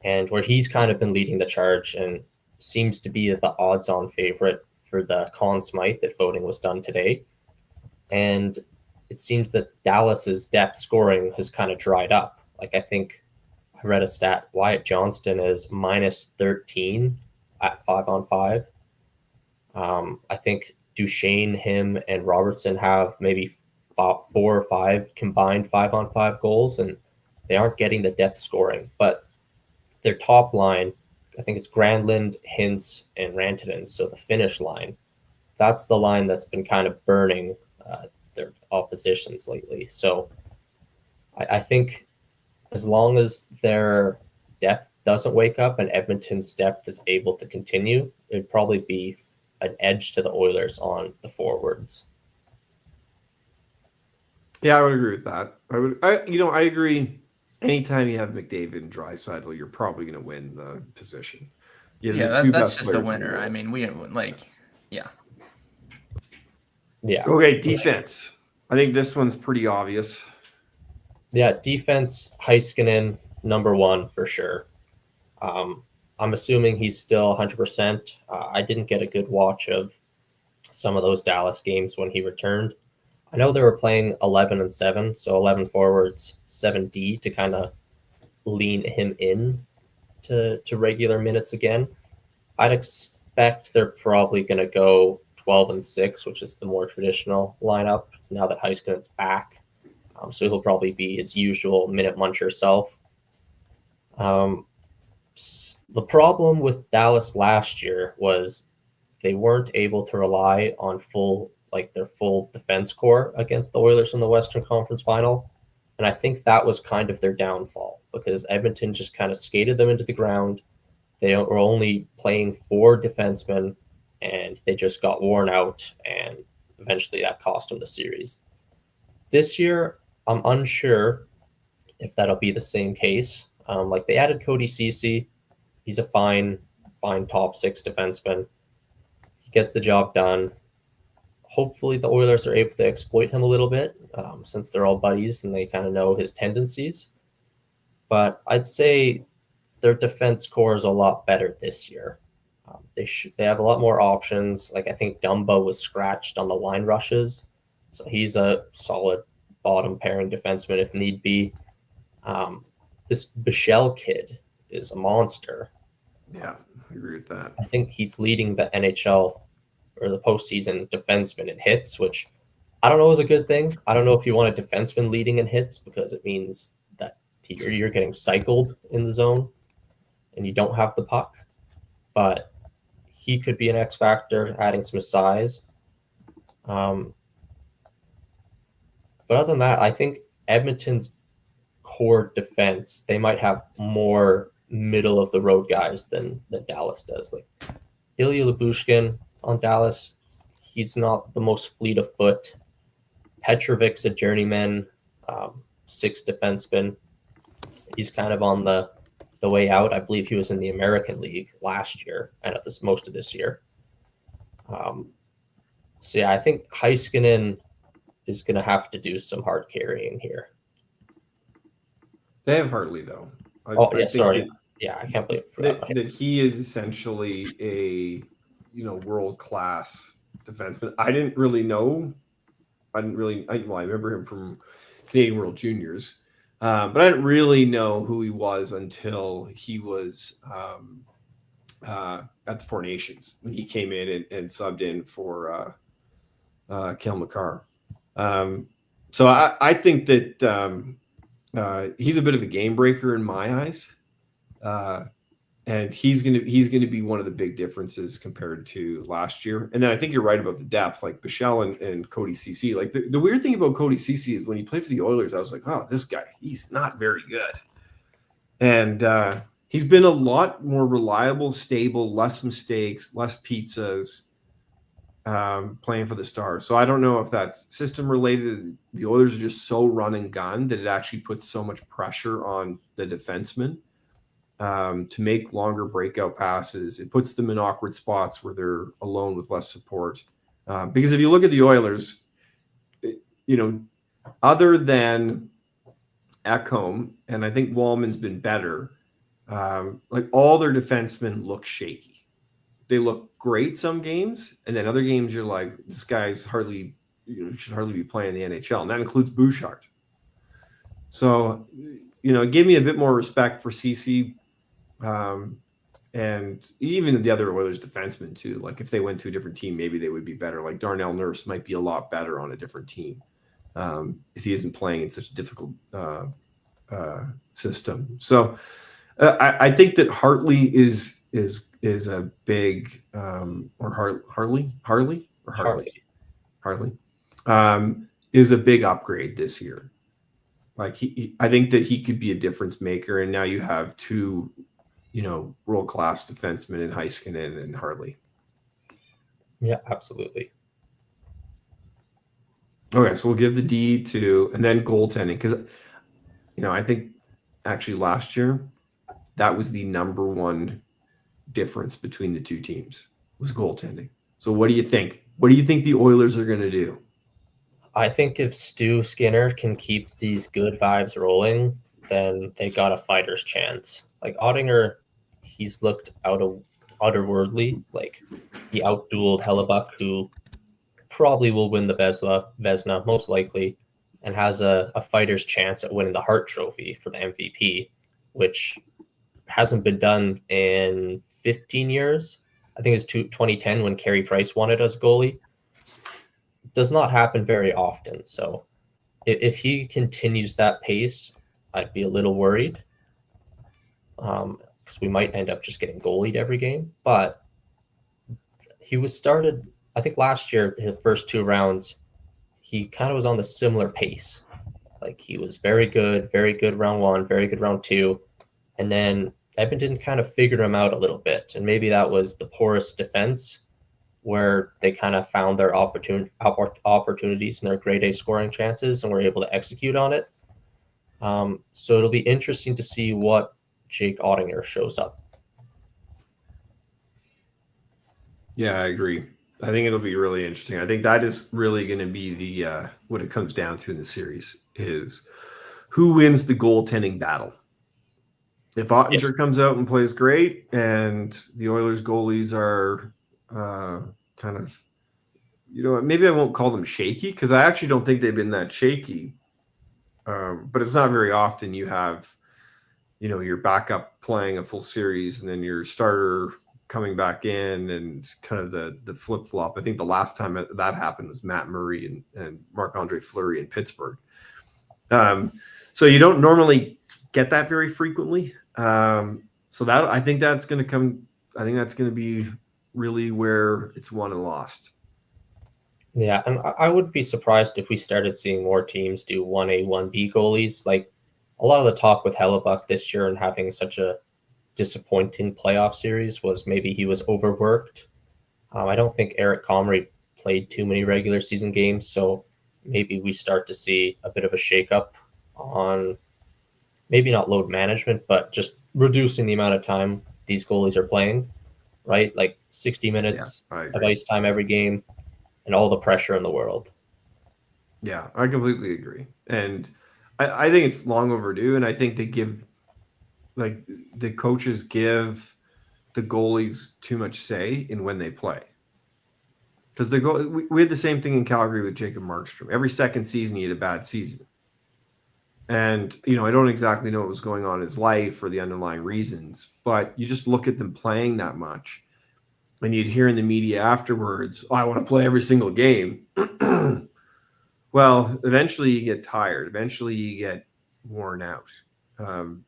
And where he's kind of been leading the charge and seems to be the odds-on favorite for the Conn Smythe that voting was done today. And it seems that Dallas's depth scoring has kind of dried up. Like, I think I read a stat, Wyatt Johnston is minus 13 at 5-on-5. I think Duchesne, him, and Robertson have maybe 4 or 5 combined 5-on-5 goals, and they aren't getting the depth scoring. But their top line, I think it's Granlund, Hintz, and Rantanen. So the finish line, that's the line that's been kind of burning their oppositions lately. So I think as long as their depth doesn't wake up and Edmonton's depth is able to continue, it'd probably be an edge to the Oilers on the forwards. Yeah, I would agree with that. I agree. Anytime you have McDavid and Draisaitl, you're probably going to win the position. That's just a winner. I mean, yeah. Okay, defense. I think this one's pretty obvious. Yeah, defense, Heiskanen, number 1 for sure. I'm assuming he's still 100%. I didn't get a good watch of some of those Dallas games when he returned. I know they were playing 11-7, so 11 forwards, 7D to kind of lean him in to regular minutes again. I'd expect they're probably going to go 12-6, which is the more traditional lineup. Now that Heiskanen's back, so he'll probably be his usual minute muncher self. The problem with Dallas last year was they weren't able to rely on their full defense core against the Oilers in the Western Conference Final. And I think that was kind of their downfall because Edmonton just kind of skated them into the ground. They were only playing 4 defensemen and they just got worn out, and eventually that cost them the series. This year, I'm unsure if that'll be the same case. They added Cody Ceci. He's a fine top 6 defenseman. He gets the job done. Hopefully the Oilers are able to exploit him a little bit since they're all buddies and they kind of know his tendencies. But I'd say their defense core is a lot better this year. They have a lot more options. Like, I think Dumba was scratched on the line rushes, so he's a solid bottom pairing defenseman if need be. This Bichelle kid is a monster. Yeah, I agree with that. I think he's leading the NHL or the postseason defenseman in hits, which I don't know is a good thing. I don't know if you want a defenseman leading in hits because it means that you're getting cycled in the zone and you don't have the puck. But he could be an X factor, adding some size. But other than that, I think Edmonton's core defense, they might have more middle of the road guys than Dallas does. Like Ilya Lyubushkin on Dallas, he's not the most fleet of foot. Petrovic's a journeyman, 6 defenseman. He's kind of on the the way out. I believe he was in the American League last year and at this most of this year. So yeah, I think Heiskanen is going to have to do some hard carrying here. They have Hartley though. Sorry. Yeah, I can't believe that he is essentially a world class defenseman. I didn't really know. I remember him from Canadian World Juniors, but I didn't really know who he was until he was at the Four Nations when he came in and subbed in for Cale Makar. So I think that he's a bit of a game breaker in my eyes. And he's gonna be one of the big differences compared to last year. And then I think you're right about the depth, like Bichelle and Cody Ceci. Like the weird thing about Cody Ceci is when he played for the Oilers, I was like, oh, this guy, he's not very good. And he's been a lot more reliable, stable, less mistakes, less pizzas, playing for the Stars. So I don't know if that's system related. The Oilers are just so run and gun that it actually puts so much pressure on the defenseman. To make longer breakout passes. It puts them in awkward spots where they're alone with less support. Because if you look at the Oilers, other than Ekholm, and I think Wallman's been better, like all their defensemen look shaky. They look great some games, and then other games you're like, this guy's should hardly be playing in the NHL, and that includes Bouchard. So, give me a bit more respect for CC. And even the other Oilers defensemen too. Like if they went to a different team, maybe they would be better. Like Darnell Nurse might be a lot better on a different team if he isn't playing in such a difficult system. So I think that Hartley is a big or Hartley is a big upgrade this year. Like I think that he could be a difference maker, and now you have two world-class defensemen in Heiskanen and Hartley. Yeah, absolutely. Okay, so we'll give the D to, and then goaltending, because, I think actually last year, that was the number one difference between the two teams, was goaltending. So what do you think? What do you think the Oilers are going to do? I think if Stu Skinner can keep these good vibes rolling, then they got a fighter's chance. Like Ottinger, he's looked otherworldly. Like he outdueled Hellebuck, who probably will win the Vezina most likely, and has a fighter's chance at winning the Hart Trophy for the MVP, which hasn't been done in 15 years. I think it's 2010 when Carey Price won it as goalie. Does not happen very often. So if he continues that pace, I'd be a little worried. Because we might end up just getting goalied every game. But he was started, I think last year, the first two rounds, he kind of was on the similar pace. Like he was very good round one, very good round two. And then Edmonton kind of figured him out a little bit. And maybe that was the porous defense where they kind of found their opportunities and their grade A scoring chances and were able to execute on it. So it'll be interesting to see what Jake Ottinger shows up. Yeah, I agree. I think it'll be really interesting. I think that is really going to be the what it comes down to in the series is who wins the goaltending battle. If Ottinger comes out and plays great and the Oilers goalies are kind of, maybe I won't call them shaky because I actually don't think they've been that shaky. But it's not very often you have, your backup playing a full series and then your starter coming back in and kind of the flip-flop. I think the last time that happened was Matt Murray and Marc-Andre Fleury in Pittsburgh. So you don't normally get that very frequently. So I think that's going to be really where it's won and lost. Yeah, and I would be surprised if we started seeing more teams do 1A, 1B goalies. Like a lot of the talk with Hellebuck this year and having such a disappointing playoff series was maybe he was overworked. I don't think Eric Comrie played too many regular season games, so maybe we start to see a bit of a shakeup on maybe not load management, but just reducing the amount of time these goalies are playing, right? Like 60 minutes I of agree. ice time every game and all the pressure in the world. Yeah, I completely agree. And I think it's long overdue. And I think they give, like, the coaches give the goalies too much say in when they play. Because we had the same thing in Calgary with Jacob Markstrom. Every second season, he had a bad season. And, I don't exactly know what was going on in his life or the underlying reasons, but you just look at them playing that much and you'd hear in the media afterwards, I want to play every single game. Well, eventually you get tired. Eventually you get worn out.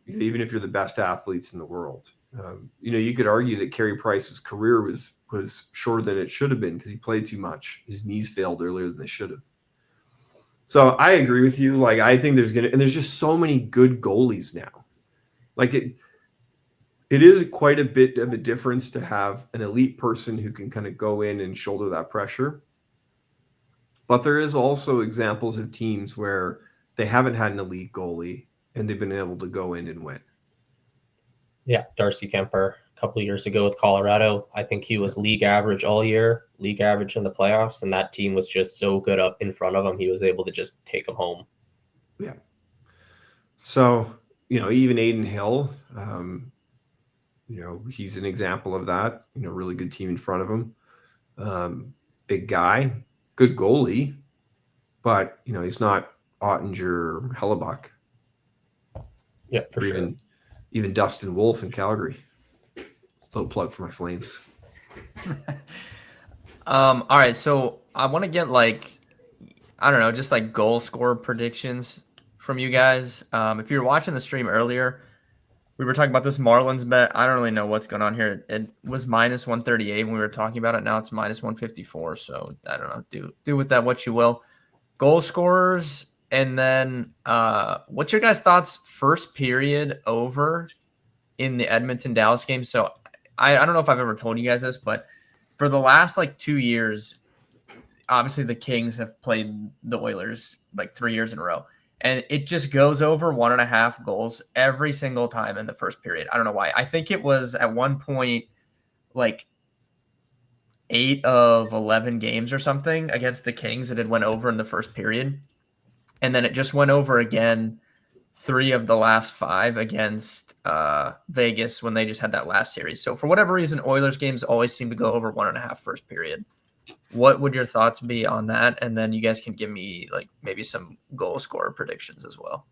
Even if you're the best athletes in the world. You could argue that Carey Price's career was shorter than it should have been because he played too much. His knees failed earlier than they should have. So I agree with you. Like, I think there's just so many good goalies now. Like, it is quite a bit of a difference to have an elite person who can kind of go in and shoulder that pressure. But there is also examples of teams where they haven't had an elite goalie and they've been able to go in and win. Yeah, Darcy Kemper a couple of years ago with Colorado. I think he was league average all year, league average in the playoffs, and that team was just so good up in front of him. He was able to just take them home. Yeah. So, even Aiden Hill, he's an example of that. Really good team in front of him. Big guy, good goalie, but, he's not Ottinger or Hellebuck. Yeah, for sure. Even Dustin Wolf in Calgary. Little plug for my Flames. All right, so I want to get I don't know, just like goal score predictions from you guys. If you were watching the stream earlier, we were talking about this Marlins bet. I don't really know what's going on here. It was minus 138 when we were talking about it. Now it's minus 154. So I don't know. Do with that what you will. Goal scorers, and then what's your guys' thoughts? First period over in the Edmonton Dallas game. So I don't know if I've ever told you guys this, but for the last 2 years, obviously the Kings have played the Oilers 3 years in a row. And it just goes over 1.5 goals every single time in the first period. I don't know why. I think it was at one point 8 of 11 games or something against the Kings. It had went over in the first period. And then it just went over again 3 of the last 5 against Vegas when they just had that last series. So for whatever reason, Oilers games always seem to go over 1.5 first period. What would your thoughts be on that? And then you guys can give me maybe some goal scorer predictions as well.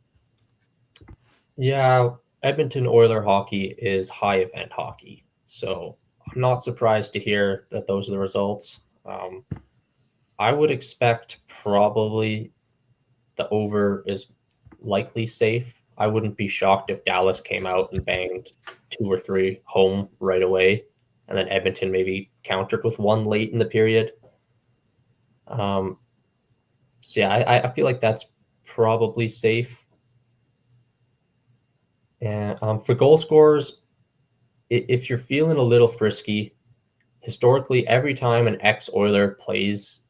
Yeah, Edmonton Oiler hockey is high event hockey. So I'm not surprised to hear that those are the results. I would expect probably the over is likely safe. I wouldn't be shocked if Dallas came out and banged 2 or 3 home right away, and then Edmonton maybe countered with 1 late in the period. So yeah, I feel like that's probably safe. And for goal scorers, if you're feeling a little frisky, historically, every time an ex-Oiler plays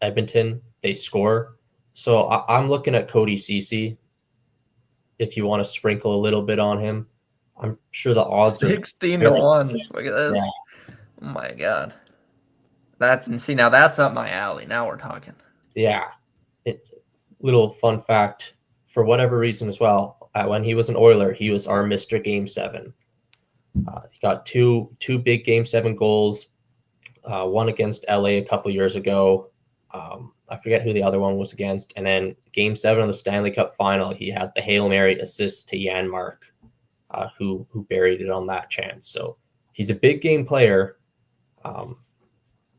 Edmonton, they score. So I'm looking at Cody Ceci. If you want to sprinkle a little bit on him, I'm sure the odds 16 to 1. Look at this. Yeah. Oh my God. Now that's up my alley. Now we're talking. Yeah. Little fun fact, for whatever reason as well, when he was an Oiler, he was our Mr. Game 7. He got two big Game 7 goals, one against LA a couple years ago. I forget who the other one was against. And then Game 7 of the Stanley Cup Final, he had the Hail Mary assist to Janmark, who buried it on that chance. So he's a big game player.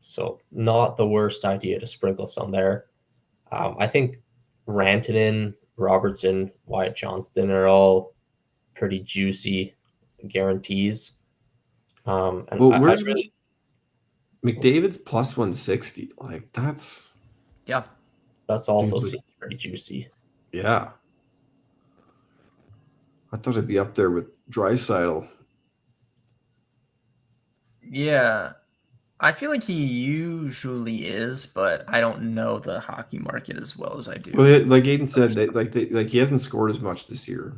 So not the worst idea to sprinkle some there. I think Rantanen, Robertson, Wyatt Johnston are all pretty juicy guarantees. And where's McDavid's plus 160? That's also pretty juicy. Yeah, I thought it'd be up there with Draisaitl. Yeah, I feel like he usually is, but I don't know the hockey market as well as I do. Well, like Aiden said, that he hasn't scored as much this year.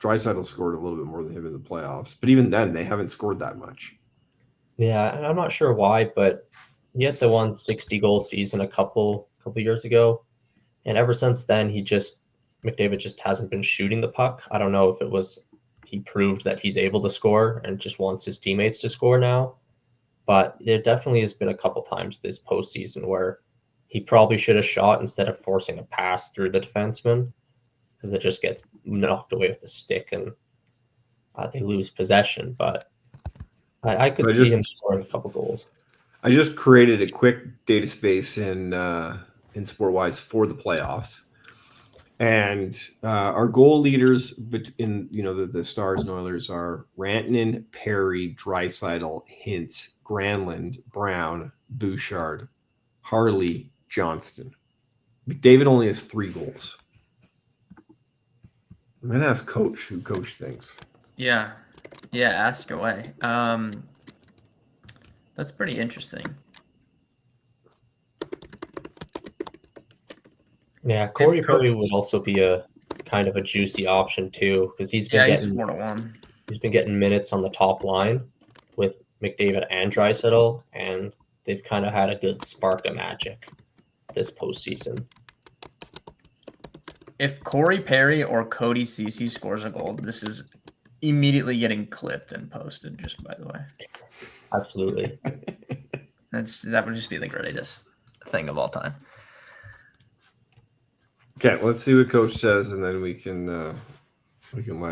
Draisaitl scored a little bit more than him in the playoffs, but even then, they haven't scored that much. Yeah, and I'm not sure why, but he had the 160-goal season a couple years ago, and ever since then, McDavid just hasn't been shooting the puck. I don't know if it was he proved that he's able to score and just wants his teammates to score now, but there definitely has been a couple times this postseason where he probably should have shot instead of forcing a pass through the defenseman, because it just gets knocked away with the stick and they lose possession. But I could see him scoring a couple goals. I just created a quick data space in SportWise for the playoffs, and our goal leaders in the Stars and Oilers are Rantanen, Perry, Draisaitl, Hintz, Granlund, Brown, Bouchard, Harley, Johnston. McDavid only has 3 goals. I'm gonna ask Coach who Coach thinks. Yeah, ask away. That's pretty interesting. Yeah, Corey Perry would also be a kind of a juicy option too, because he's been he's 4-1. He's been getting minutes on the top line with McDavid and Draisaitl, and they've kind of had a good spark of magic this postseason. If Corey Perry or Cody Ceci scores a goal, this is immediately getting clipped and posted, just by the way. Absolutely. That would just be the greatest thing of all time. Okay, let's see what Coach says, and then we can let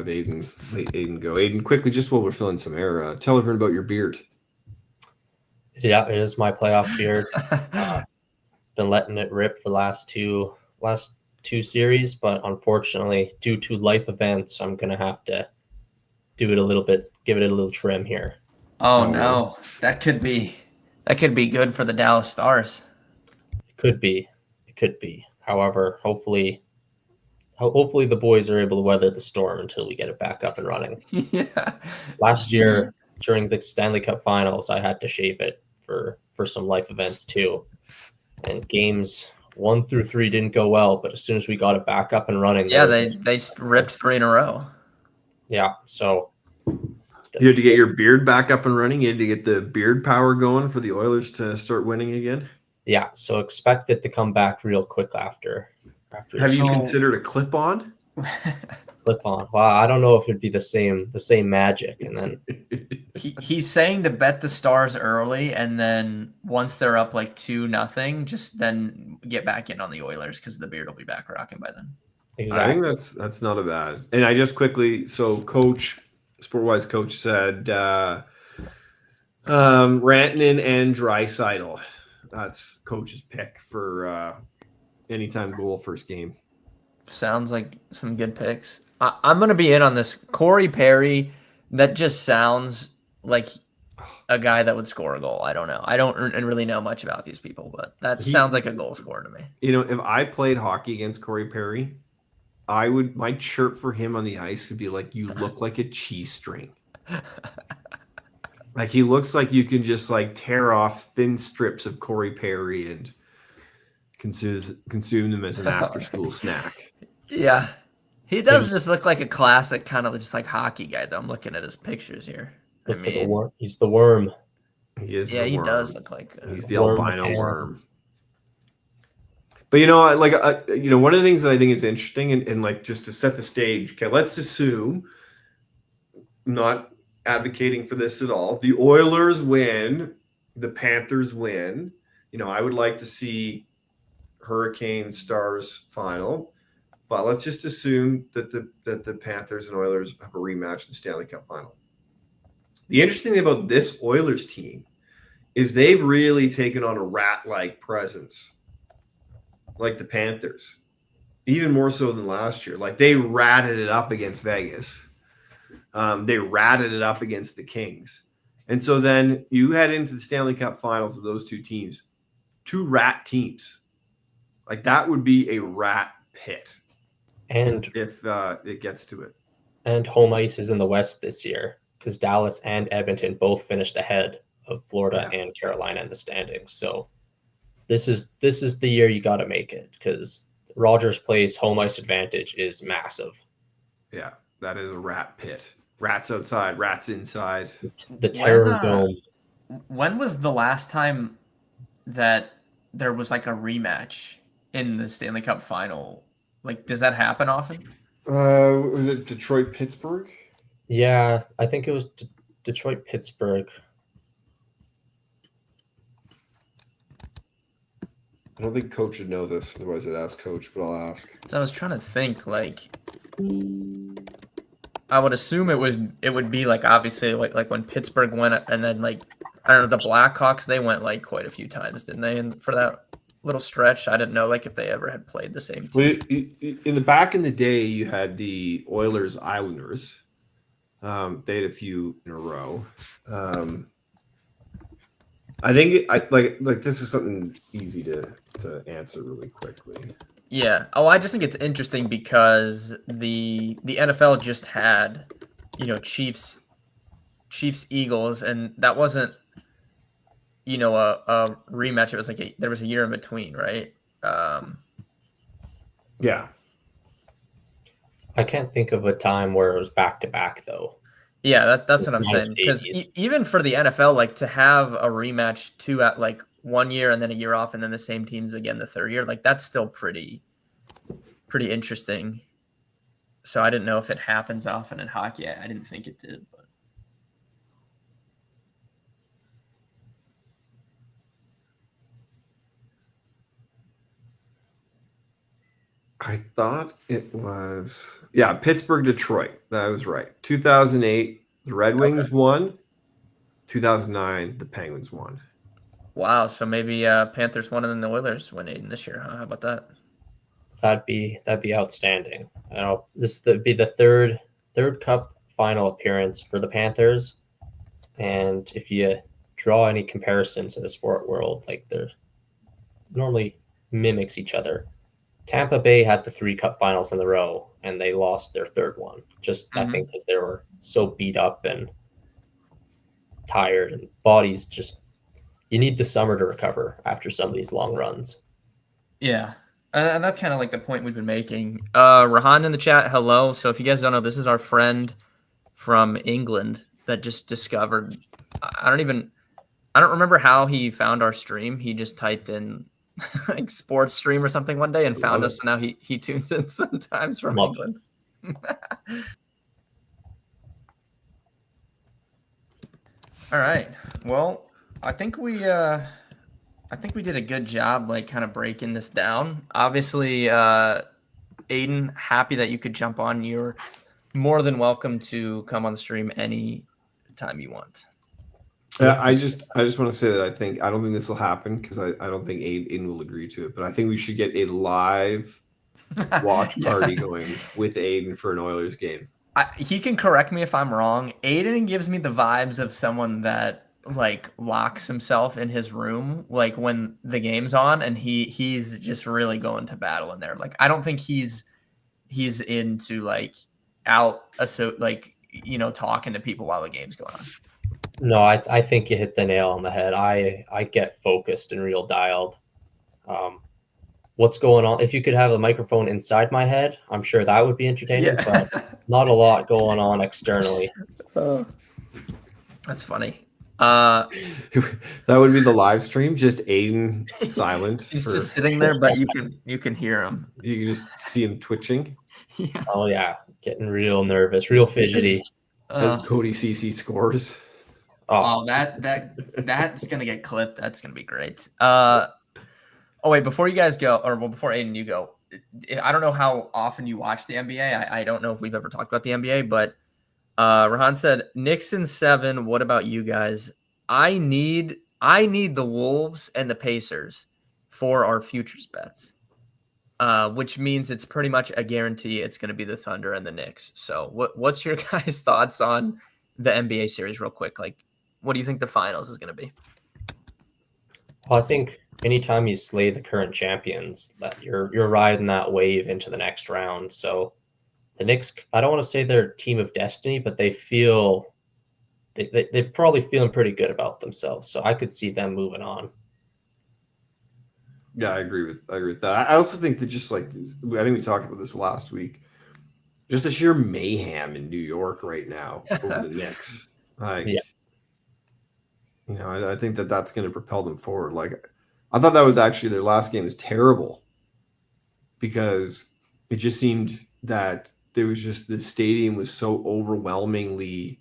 Aiden go. Aiden, quickly, just while we're filling some air, tell everyone about your beard. Yeah, it is my playoff beard. Been letting it rip for the last two series, but unfortunately, due to life events, I'm gonna have to do it a little bit, give it a little trim here. Oh no, that could be good for the Dallas Stars. It could be. However, hopefully the boys are able to weather the storm until we get it back up and running. Yeah. Last year during the Stanley Cup Finals, I had to shave it for some life events too, and games 1 through 3 didn't go well. But as soon as we got it back up and running, they ripped 3 in a row. Yeah, so you had to get your beard back up and running. You had to get the beard power going for the Oilers to start winning again. Yeah, so expect it to come back real quick after. Have you considered a clip-on? Clip-on. Wow, I don't know if it'd be the same magic. And then he's saying to bet the Stars early, and then once they're up like 2-0, just then get back in on the Oilers because the beard will be back rocking by then. Exactly. I think that's not a bad. And I just quickly, so SportWise Coach said Rantanen and Draisaitl. That's Coach's pick for anytime goal first game. Sounds like some good picks. I'm going to be in on this. Corey Perry, that just sounds like a guy that would score a goal. I don't know. I don't really know much about these people, but that sounds like a goal scorer to me. If I played hockey against Corey Perry, my chirp for him on the ice would be like, "You look like a cheese string." Like he looks like you can just like tear off thin strips of Corey Perry and consume them as an after-school snack. Yeah. He does just look like a classic kind of just like hockey guy, though. I'm looking at his pictures here. Looks like a worm. He's the worm. He is. Yeah, he does look like he's the albino worm. But one of the things that I think is interesting, and like just to set the stage. Okay, let's assume, not advocating for this at all, the Oilers win, the Panthers win. I would like to see Hurricane Stars final, but let's just assume that the Panthers and Oilers have a rematch in the Stanley Cup final. The interesting thing about this Oilers team is they've really taken on a rat-like presence, like the Panthers, even more so than last year. Like they ratted it up against Vegas. They ratted it up against the Kings. And so then you head into the Stanley Cup finals of those two teams, 2 rat teams. Like that would be a rat pit. And if it gets to it. And home ice is in the West this year because Dallas and Edmonton both finished ahead of Florida and Carolina in the standings. So this is the year you got to make it because Rogers Place home ice advantage is massive. Yeah. that is a rat pit. Rats outside, rats inside. The When Terror Dome. when was the last time that there was like a rematch in the Stanley Cup final? Like, does that happen often? Was it Detroit Pittsburgh? Yeah, I think it was Detroit Pittsburgh. I don't think Coach would know this, otherwise I'd ask Coach, but I'll ask. So I was trying to think, like, I would assume it would be like obviously like when Pittsburgh went, and then like I don't know, the Blackhawks, they went like quite a few times, didn't they? And for that little stretch, I didn't know like if they ever had played the same team. Well, in the back in the day, you had the Oilers Islanders. They had a few in a row. I think like this is something easy to answer really quickly. Yeah. Oh, I just think it's interesting because the NFL just had, Chiefs Eagles, and that wasn't, a rematch. It was like there was a year in between, right? Yeah. I can't think of a time where it was back to back though. Yeah, that's what I'm Minus saying. Because 80s. even for the NFL, like to have a rematch two at like 1 year and then a year off, and then the same teams again the third year, like that's still pretty interesting. So I didn't know if it happens often in hockey. I didn't think it did, but I thought it was Pittsburgh, Detroit. That was right. 2008, the Red Wings won. 2009, the Penguins won. wow. So maybe Panthers won and then the Oilers win Aiden this year. Huh? How about that? That'd be outstanding. This would be the third Cup final appearance for the Panthers, and if you draw any comparisons in the sport world, like they're normally mimics each other. Tampa Bay had the 3 Cup finals in a row, and they lost their third one. I think because they were so beat up and tired, and bodies just. You need the summer to recover after some of these long runs. Yeah. And that's kind of like the point we've been making. Rahan in the chat, hello. So if you guys don't know, this is our friend from England that just discovered. I don't remember how he found our stream. He just typed in like sports stream or something one day and found us. And now he tunes in sometimes from England. All right. Well, I think we did a good job, like kind of breaking this down. Obviously, Aiden, happy that you could jump on. You're more than welcome to come on the stream any time you want. I just want to say that I don't think this will happen because I don't think Aiden will agree to it, but I think we should get a live watch party going with Aiden for an Oilers game. He can correct me if I'm wrong. Aiden gives me the vibes of someone that like locks himself in his room like when the game's on, and he's just really going to battle in there. Like I don't think he's into like talking to people while the game's going on. No, I think you hit the nail on the head. I get focused and real dialed. What's going on? If you could have a microphone inside my head, I'm sure that would be entertaining, but not a lot going on externally. That's funny. That would be the live stream, just Aiden silent. He's just sitting there, but you can hear him. You can just see him twitching. Yeah. Oh yeah, getting real nervous, real fidgety. As Cody CC scores. Oh, that's gonna get clipped. That's gonna be great. Oh wait, before you guys go, before Aiden you go, I don't know how often you watch the NBA. I don't know if we've ever talked about the NBA, but Rahan said Knicks in 7. What about you guys? I need the Wolves and the Pacers for our futures bets, which means it's pretty much a guarantee it's going to be the Thunder and the Knicks. So what's your guys' thoughts on the NBA series real quick? Like, what do you think the finals is going to be? Well, I think anytime you slay the current champions, that you're riding that wave into the next round. So the Knicks, I don't want to say they're a team of destiny, but they're probably feeling pretty good about themselves. So I could see them moving on. Yeah, I agree with that. I also think that just like I think we talked about this last week. just the sheer mayhem in New York right now over the Knicks. Like, Yeah. I think that's going to propel them forward. Like, I thought that was actually their last game was terrible because it just seemed that there was just the stadium was so overwhelmingly,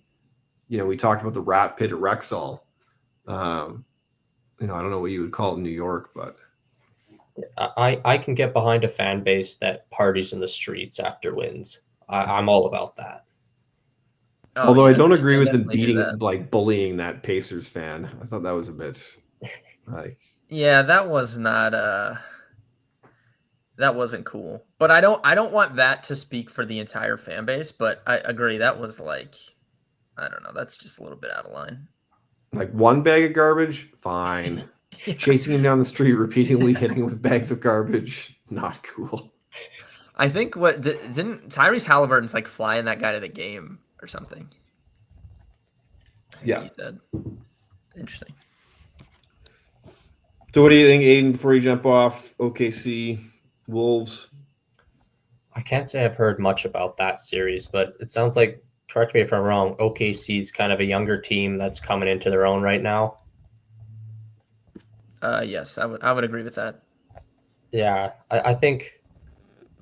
we talked about the rat pit at Rexall. I don't know what you would call it in New York, but I can get behind a fan base that parties in the streets after wins. I'm all about that. Oh, although I yeah, don't agree I with them definitely hear that. bullying that Pacers fan. I thought that was a bit like, Yeah, that was not that wasn't cool. But I don't want that to speak for the entire fan base, but I agree that was like, I don't know, that's just a little bit out of line. like one bag of garbage, fine. Yeah. Chasing him down the street repeatedly, hitting him with bags of garbage, not cool. I think didn't Tyrese Halliburton's like flying that guy to the game or something. Yeah. He said. Interesting. So what do you think, Aiden, before you jump off? OKC, Wolves. I can't say I've heard much about that series, but it sounds like, correct me if I'm wrong, OKC's kind of a younger team that's coming into their own right now. Yes, I would agree with that. Yeah, I think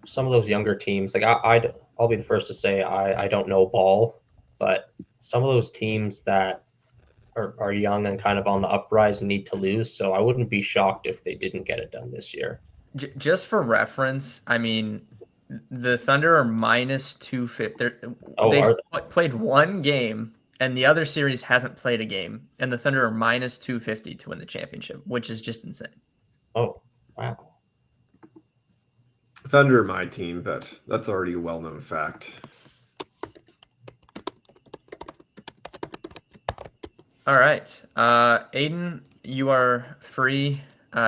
some of those younger teams, like I'll be the first to say I don't know ball, but some of those teams that are young and kind of on the uprise need to lose. So I wouldn't be shocked if they didn't get it done this year. Just for reference, I mean, the Thunder are minus 250. They've played one game, and the other series hasn't played a game, and the Thunder are minus 250 to win the championship, which is just insane. Oh, wow. Thunder are my team, but that's already a well-known fact. All right, Aiden, you are free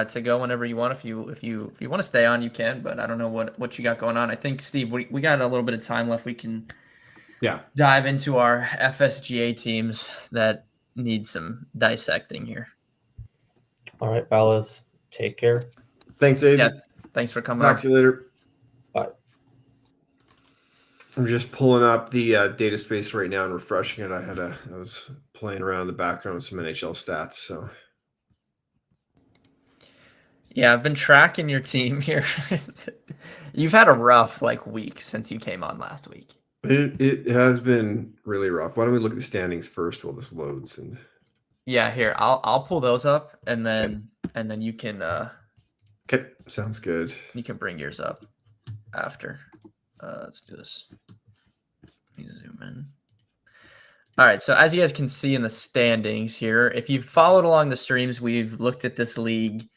to go whenever you want. If you want to stay on, you can. But I don't know what you got going on. I think, Steve, we got a little bit of time left. We can dive into our FSGA teams that need some dissecting here. All right, fellas, take care. Thanks, Aiden. Yeah, thanks for coming. Talk to you later. Bye. I'm just pulling up the data space right now and refreshing it. I was playing around in the background with some NHL stats. So yeah, I've been tracking your team here. You've had a rough week since you came on last week. It has been really rough. Why don't we look at the standings first while this loads? And yeah, here I'll pull those up and then you can. Okay, sounds good. You can bring yours up after. Let's do this. Let me zoom in. All right, so as you guys can see in the standings here, if you've followed along the streams, we've looked at this league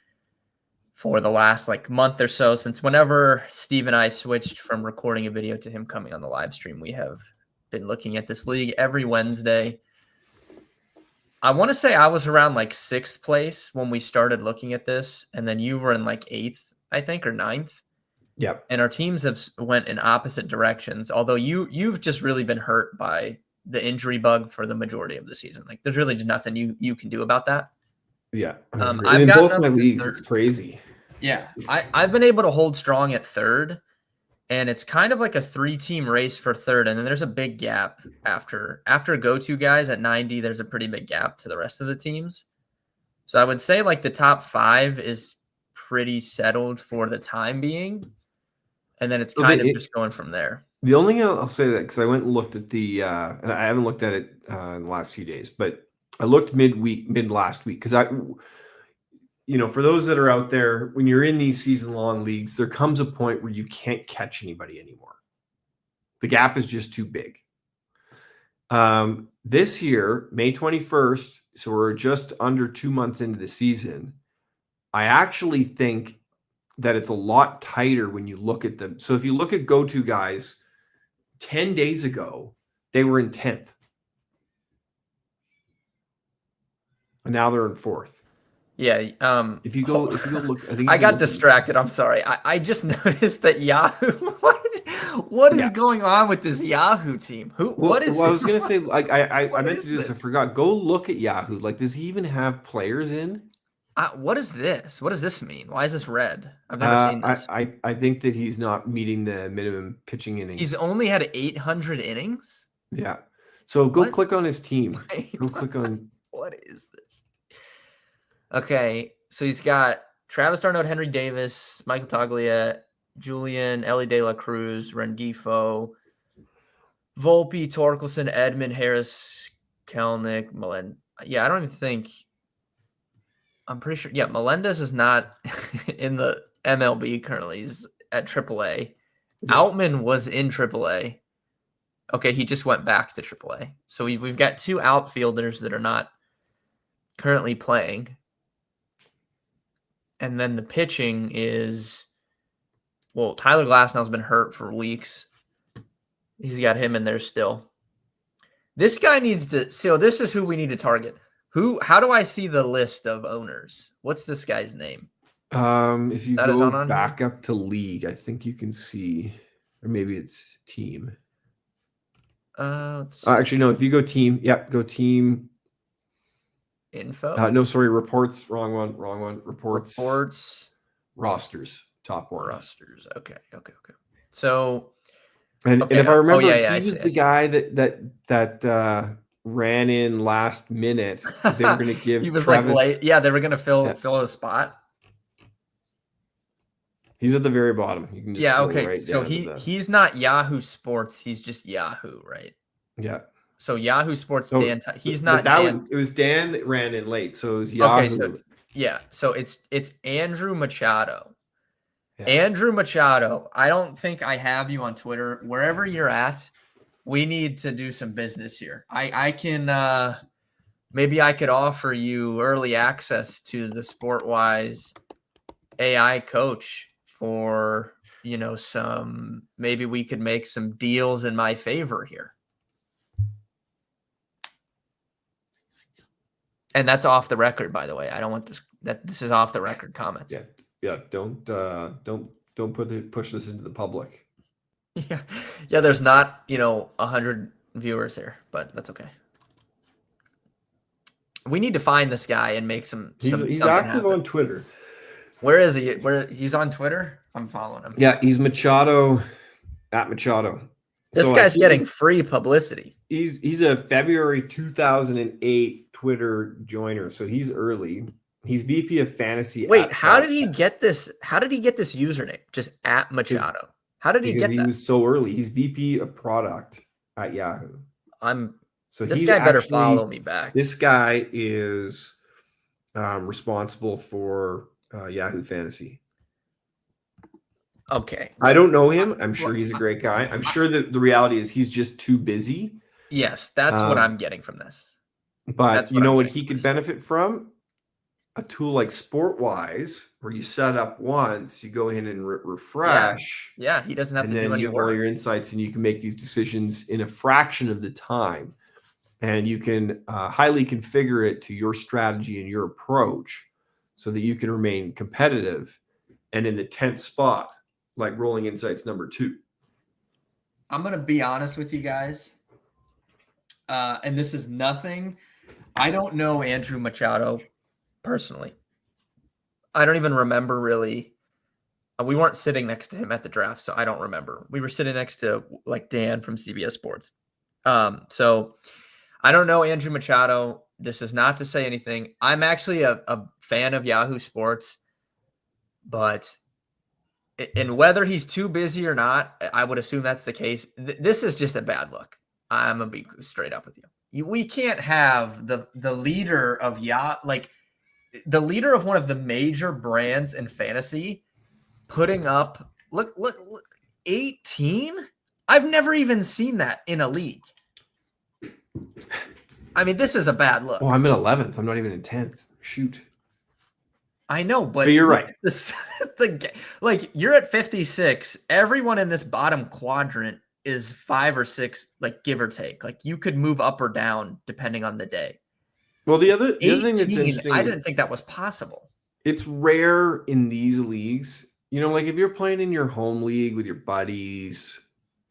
for the last month or so, since whenever Steve and I switched from recording a video to him coming on the live stream. We have been looking at this league every Wednesday. I want to say I was around 6th place when we started looking at this, and then you were in 8th, I think, or 9th. Yep. And our teams have went in opposite directions, although you've just really been hurt by the injury bug for the majority of the season. There's really nothing you can do about that. Yeah. I've in got both my leagues, it's crazy. Yeah. I've been able to hold strong at 3rd, and it's kind of like a 3-team race for 3rd. And then there's a big gap after go-to guys at 90. There's a pretty big gap to the rest of the teams. So I would say the top 5 is pretty settled for the time being. And then it's kind of just going from there. The only thing I'll say that, because I went and looked at the, and I haven't looked at it in the last few days, but I looked mid last week, because for those that are out there, when you're in these season-long leagues, there comes a point where you can't catch anybody anymore. The gap is just too big. This year, May 21st, so we're just under 2 months into the season, I actually think that it's a lot tighter when you look at them. So if you look at go-to guys, 10 days ago, they were in 10th. And now they're in 4th. Yeah. If you go look, I think I got distracted. I'm sorry. I just noticed that Yahoo. What is going on with this Yahoo team? What is? Well, I was gonna say, I meant to do this. I forgot. Go look at Yahoo. Does he even have players in? What is this? What does this mean? Why is this red? I've never seen this. I think that he's not meeting the minimum pitching innings. He's only had 800 innings. Yeah. So go What? click on his team. Wait, Go click on. what is this? Okay, so he's got Travis d'Arnaud, Henry Davis, Michael Toglia, Julian, Ellie De La Cruz, Rengifo, Volpe, Torkelson, Edmund, Harris, Kelnick, Melendez. Yeah, I don't even think. I'm pretty sure. Yeah, Melendez is not in the MLB currently. He's at AAA. Yeah. Outman was in AAA. Okay, he just went back to AAA. So we've got two outfielders that are not currently playing. And then the pitching is, well, Tyler Glasnow's been hurt for weeks. He's got him in there still. This guy needs to, so this is who we need to target. How do I see the list of owners? What's this guy's name? If you That is go on back up to league, I think you can see, or maybe it's team. Actually, no, if you go team, go team. Info? No, sorry, reports. Wrong one. Reports. Rosters. Top one. Rosters. Okay. So, and if I remember, he was the guy that ran in last minute because they were going to give. He was Travis, like late. Yeah, they were going to fill a spot. He's at the very bottom. You can just okay. Right so he's not Yahoo Sports. He's just Yahoo, right? Yeah. So Yahoo Sports, so, Dan. He's not Dan. It was Dan that ran in late, so it was Yahoo. Okay, so it's Andrew Machado. Yeah. Andrew Machado. I don't think I have you on Twitter. Wherever you're at, we need to do some business here. I can maybe I could offer you early access to the SportWise AI coach for, maybe we could make some deals in my favor here. And that's off the record, by the way. I don't want this is off the record comments. Yeah. Don't push this into the public. Yeah. There's not 100 viewers here, but that's okay. We need to find this guy and make some. He's active on Twitter. Where is he? Where he's on Twitter? I'm following him. Yeah, he's Machado at Machado. This guy's getting free publicity. He's a February 2008 Twitter joiner, so he's early. He's VP of Fantasy. Wait, how did he get this? How did he get this username? Just at Machado. How did he get that? He was so early. He's VP of Product at Yahoo. This guy better follow me back. This guy is responsible for Yahoo Fantasy. Okay. I don't know him. I'm sure he's a great guy. I'm sure that the reality is he's just too busy. Yes, that's what I'm getting from this. But you know what he could benefit from? A tool like SportWise, where you set up once, you go in and refresh. Yeah, he doesn't have to do any work. And then you have all your insights, and you can make these decisions in a fraction of the time. And you can highly configure it to your strategy and your approach so that you can remain competitive and in the 10th spot, like Rolling Insights number 2. I'm going to be honest with you guys. And this is nothing. I don't know Andrew Machado personally. I don't even remember really. We weren't sitting next to him at the draft, so I don't remember. We were sitting next to like Dan from CBS Sports. So I don't know Andrew Machado. This is not to say anything. I'm actually a fan of Yahoo Sports, but and whether he's too busy or not, I would assume that's the case. This is just a bad look. I'm gonna be straight up with you. We can't have the leader of the leader of one of the major brands in fantasy putting up look 18. I've never even seen that in a league. I mean, this is a bad look. Well, I'm in 11th. I'm not even in 10th. Shoot. I know, but you're right. You're at 56. Everyone in this bottom quadrant is 5 or 6, like give or take. Like you could move up or down depending on the day. Well, the other thing that's interesting, I didn't think that was possible. It's rare in these leagues. Like if you're playing in your home league with your buddies,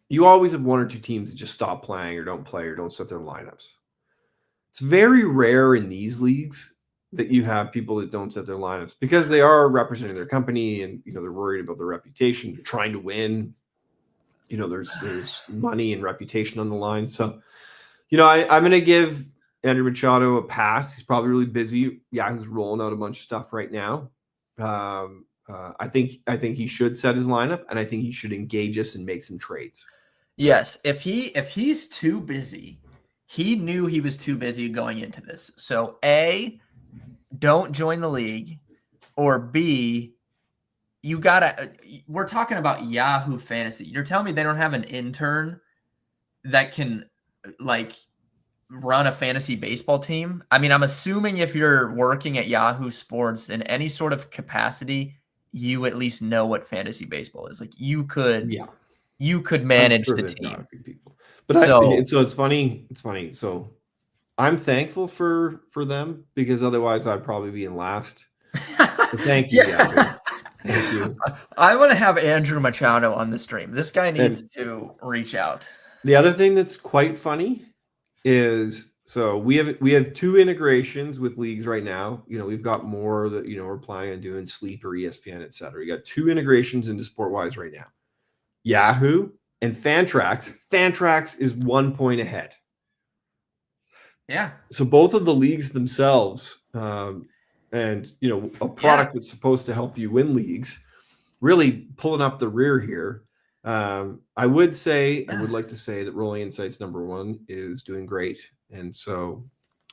you always have 1 or 2 teams that just stop playing or don't play or don't set their lineups. It's very rare in these leagues that you have people that don't set their lineups because they are representing their company and they're worried about their reputation. They're trying to win. There's money and reputation on the line. So, I'm going to give Andrew Machado a pass. He's probably really busy. Yeah, he's rolling out a bunch of stuff right now. I think he should set his lineup, and I think he should engage us and make some trades. Yes, if he's too busy, he knew he was too busy going into this. So A, don't join the league, or B, we're talking about Yahoo Fantasy. You're telling me they don't have an intern that can run a fantasy baseball team? I mean, I'm assuming if you're working at Yahoo Sports in any sort of capacity, you at least know what fantasy baseball is. Like you could manage the team. A few people. But so it's funny. So I'm thankful for them because otherwise I'd probably be in last. So thank you. Yeah. Thank you. I want to have Andrew Machado on the stream. This guy needs to reach out. The other thing that's quite funny is so we have 2 integrations with leagues right now. We've got more that we're planning on doing, Sleeper, ESPN, etc. You got 2 integrations into SportWise right now. Yahoo and Fantrax. Fantrax is 1 point ahead. Yeah. So both of the leagues themselves, and a product that's supposed to help you win leagues, really pulling up the rear here. I would like to say that Rolling Insights #1 is doing great. And so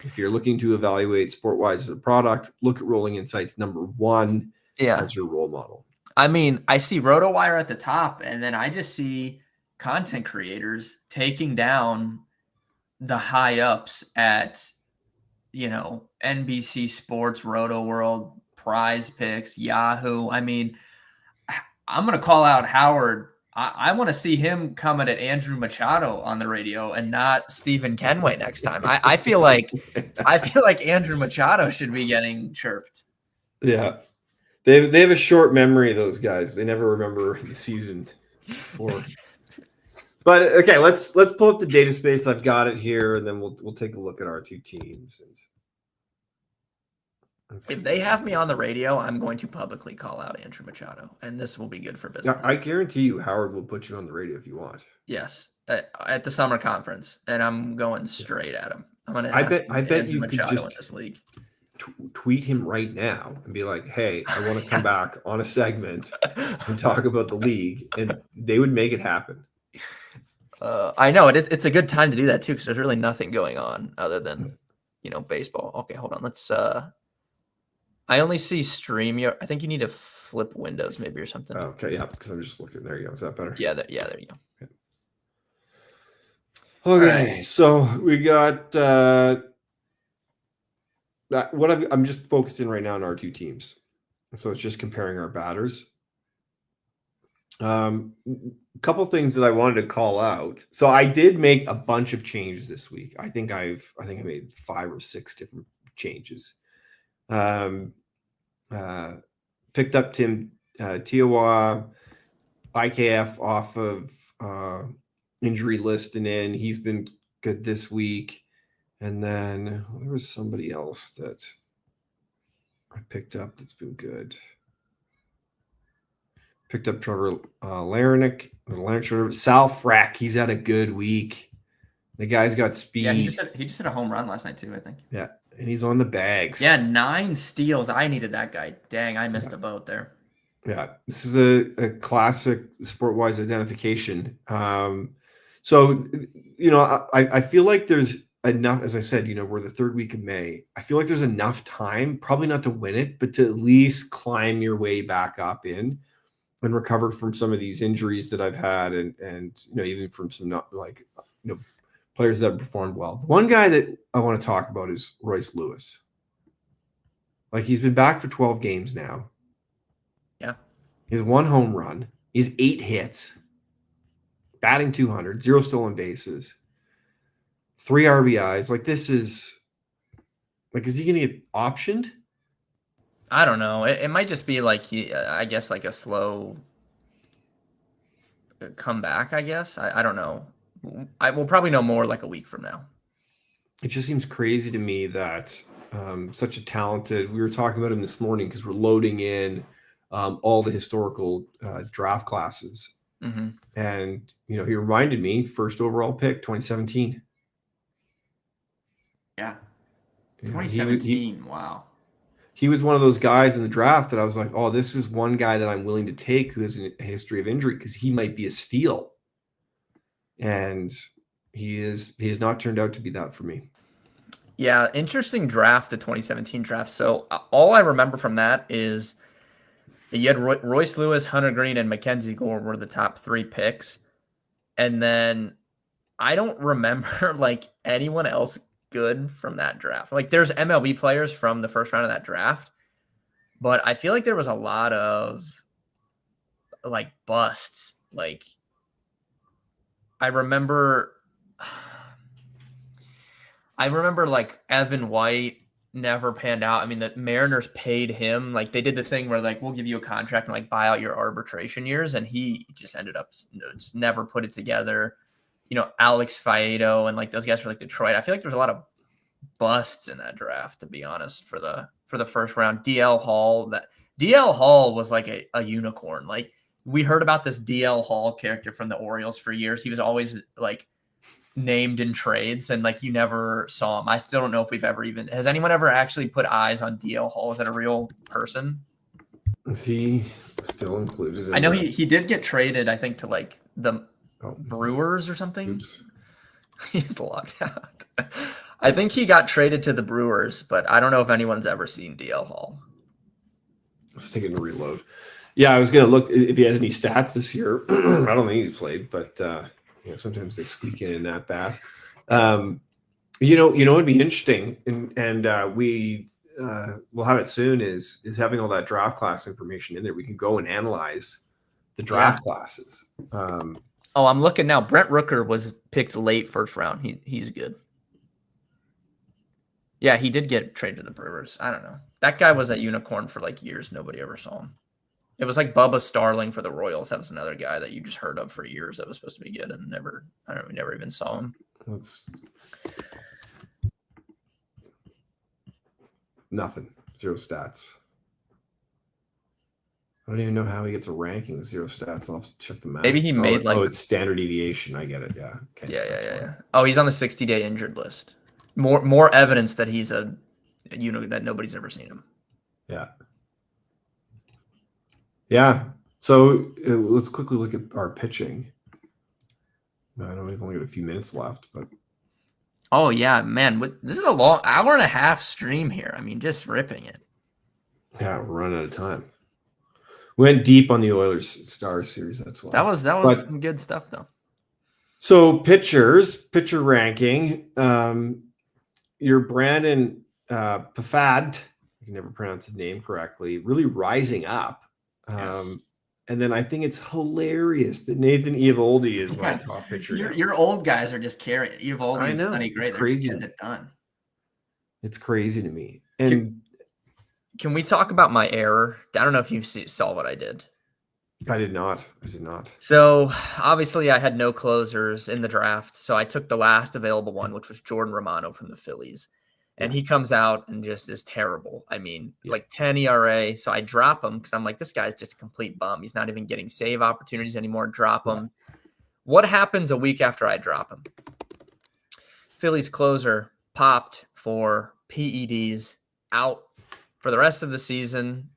if you're looking to evaluate SportWise as a product, look at Rolling Insights #1 as your role model. I mean, I see RotoWire at the top, and then I just see content creators taking down the high ups at, NBC Sports, Roto World, Prize Picks, Yahoo. I mean, I'm going to call out Howard. I want to see him coming at Andrew Machado on the radio and not Stephen Kenway next time. I feel like Andrew Machado should be getting chirped. Yeah. They have a short memory, those guys. They never remember the season before. But okay, let's pull up the data space. I've got it here, and then we'll take a look at our 2 teams. If they have me on the radio, I'm going to publicly call out Andrew Machado, and this will be good for business. I guarantee you, Howard will put you on the radio if you want. Yes, at the summer conference, and I'm going straight at him. I'm going to. I bet you Machado could just in this league. Tweet him right now and be like, "Hey, I want to come back on a segment and talk about the league," and they would make it happen. I know it's a good time to do that too because there's really nothing going on other than baseball. Okay, hold on. Let's. I only see StreamYard. I think you need to flip windows maybe or something. Okay, yeah, because I'm just looking. There you go. Is that better? Yeah, there you go. Okay, right. So we got I'm just focusing right now on our 2 teams. So it's just comparing our batters. A couple things that I wanted to call out. So I did make a bunch of changes this week. I think I made 5 or 6 different changes. Picked up Tim Tiawa, IKF off of injury list and in. He's been good this week. And then there was somebody else that I picked up that's been good. Picked up Trevor Larenick, Sal Frack. He's had a good week. The guy's got speed. Yeah, he just hit a home run last night too, I think. Yeah, and he's on the bags. Yeah, 9 steals. I needed that guy. Dang, I missed the boat there. Yeah, this is a classic SportWise identification. So, I feel like there's enough, as I said, we're the 3rd week of May. I feel like there's enough time, probably not to win it, but to at least climb your way back up in and recover from some of these injuries that I've had and even from some players that have performed well. The one guy that I want to talk about is Royce Lewis. Like, he's been back for 12 games now. Yeah. He's 1 home run. He's 8 hits. Batting 200. 0 stolen bases. 3 RBIs. Like, this is... Like, is he going to get optioned? I don't know. It might just be I guess, a slow comeback, I guess. I don't know. I will probably know more a week from now. It just seems crazy to me that Such a talented. We were talking about him this morning because we're loading in all the historical draft classes, and he reminded me first overall pick 2017. Yeah, You know, 2017. Wow. He was one of those guys in the draft that I was like, oh, this is one guy that I'm willing to take who has a history of injury because he might be a steal. And he has not turned out to be that for me. Yeah, interesting draft, the 2017 draft. So all I remember from that is you had Royce Lewis, Hunter Green, and Mackenzie Gore were the top 3 picks. And then I don't remember like anyone else good from that draft. Like there's MLB players from the first round of that draft, but I feel like there was a lot of like busts. Like I remember like Evan White never panned out. I mean, the Mariners paid him. Like they did the thing where like, we'll give you a contract and like buy out your arbitration years. And he just ended up just never put it together. Alex Faedo and like those guys for like Detroit. I feel like there's a lot of busts in that draft, to be honest, for the first round. DL Hall was like a unicorn. Like we heard about this DL Hall character from the Orioles for years. He was always like named in trades and like you never saw him. I still don't know if has anyone ever actually put eyes on DL Hall? Is that a real person? Is he still included? I know he did get traded, I think, to like the Brewers or something. Oops. He's locked out. I think he got traded to the Brewers, but I don't know if anyone's ever seen DL Hall. Let's take it to reload. Yeah, I was going to look if he has any stats this year. I don't think he's played, but sometimes they squeak in that bat. It'd be interesting, and we'll have it soon. Is having all that draft class information in there. We can go and analyze the draft classes. I'm looking now. Brent Rooker was picked late first round. He's good. Yeah, he did get traded to the Brewers. I don't know. That guy was a unicorn for like years. Nobody ever saw him. It was like Bubba Starling for the Royals. That was another guy that you just heard of for years that was supposed to be good and we never even saw him. Nothing. 0 stats. I don't even know how he gets a ranking with 0 stats. I'll have to check the math. Maybe he made it's standard deviation. I get it. Yeah. Okay, yeah. Oh, he's on the 60-day injured list. More evidence that he's that nobody's ever seen him. Yeah. Yeah. So let's quickly look at our pitching. I know we've only got a few minutes left, but. Oh yeah, man! This is a long hour and a half stream here. I mean, just ripping it. Yeah, we're running out of time. Went deep on the Oilers Star series. That's why. That was some good stuff, though. So pitcher ranking. Your Brandon Pafad, I can never pronounce his name correctly, really rising up. Yes. And then I think it's hilarious that Nathan Eovaldi is my top pitcher. Your old guys are just carrying Eovaldi and Sonny Gray. They're just getting it done. It's crazy to me. And can we talk about my error? I don't know if you saw what I did. I did not. So obviously I had no closers in the draft. So I took the last available one, which was Jordan Romano from the Phillies. And he comes out and just is terrible. I mean, like 10 ERA. So I drop him because I'm like, this guy's just a complete bum. He's not even getting save opportunities anymore. Drop him. What happens a week after I drop him? Phillies closer popped for PEDs, out for the rest of the season.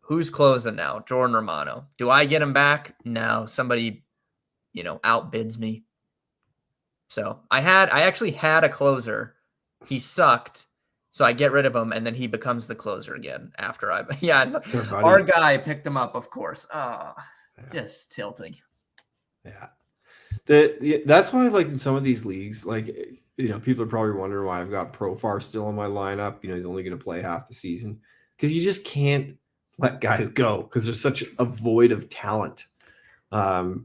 Who's closing now? Jordan Romano. Do I get him back? No. Somebody, outbids me. So I actually had a closer. He sucked. So I get rid of him, and then he becomes the closer again after our guy picked him up, of course. Just tilting. Yeah. That's why, like, in some of these leagues, like, people are probably wondering why I've got Profar still in my lineup. He's only going to play half the season because you just can't let guys go because there's such a void of talent. So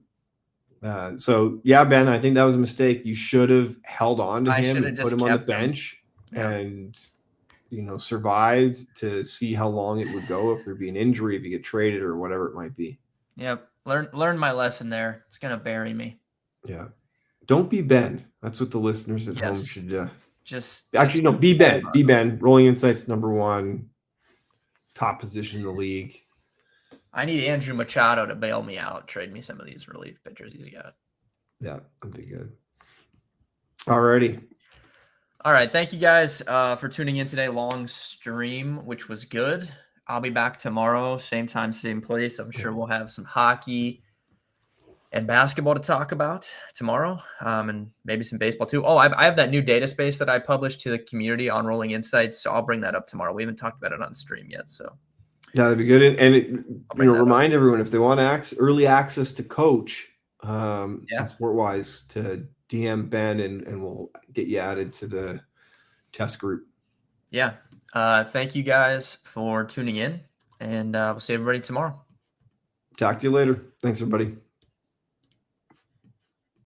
yeah, Ben, I think that was a mistake. You should have held on to him and put him on the bench and survived to see how long it would go if there'd be an injury, if you get traded or whatever it might be. Yep. Learn my lesson there. It's gonna bury me. Yeah. Don't be Ben. That's what the listeners at home should Actually, no, B-Ben. Rolling Insights #1, top position in the league. I need Andrew Machado to bail me out, trade me some of these relief pitchers he's got. Yeah, that'd be good. Alrighty. All right. Thank you guys for tuning in today. Long stream, which was good. I'll be back tomorrow, same time, same place. I'm sure we'll have some hockey and basketball to talk about tomorrow, and maybe some baseball too. Oh, I have that new data space that I published to the community on Rolling Insights, so I'll bring that up tomorrow. We haven't talked about it on stream yet, so yeah, that'd be good. And remind everyone, if they want early access to Coach, SportWise, to DM Ben, and we'll get you added to the test group. Yeah. Thank you guys for tuning in, and we'll see everybody tomorrow. Talk to you later. Thanks, everybody.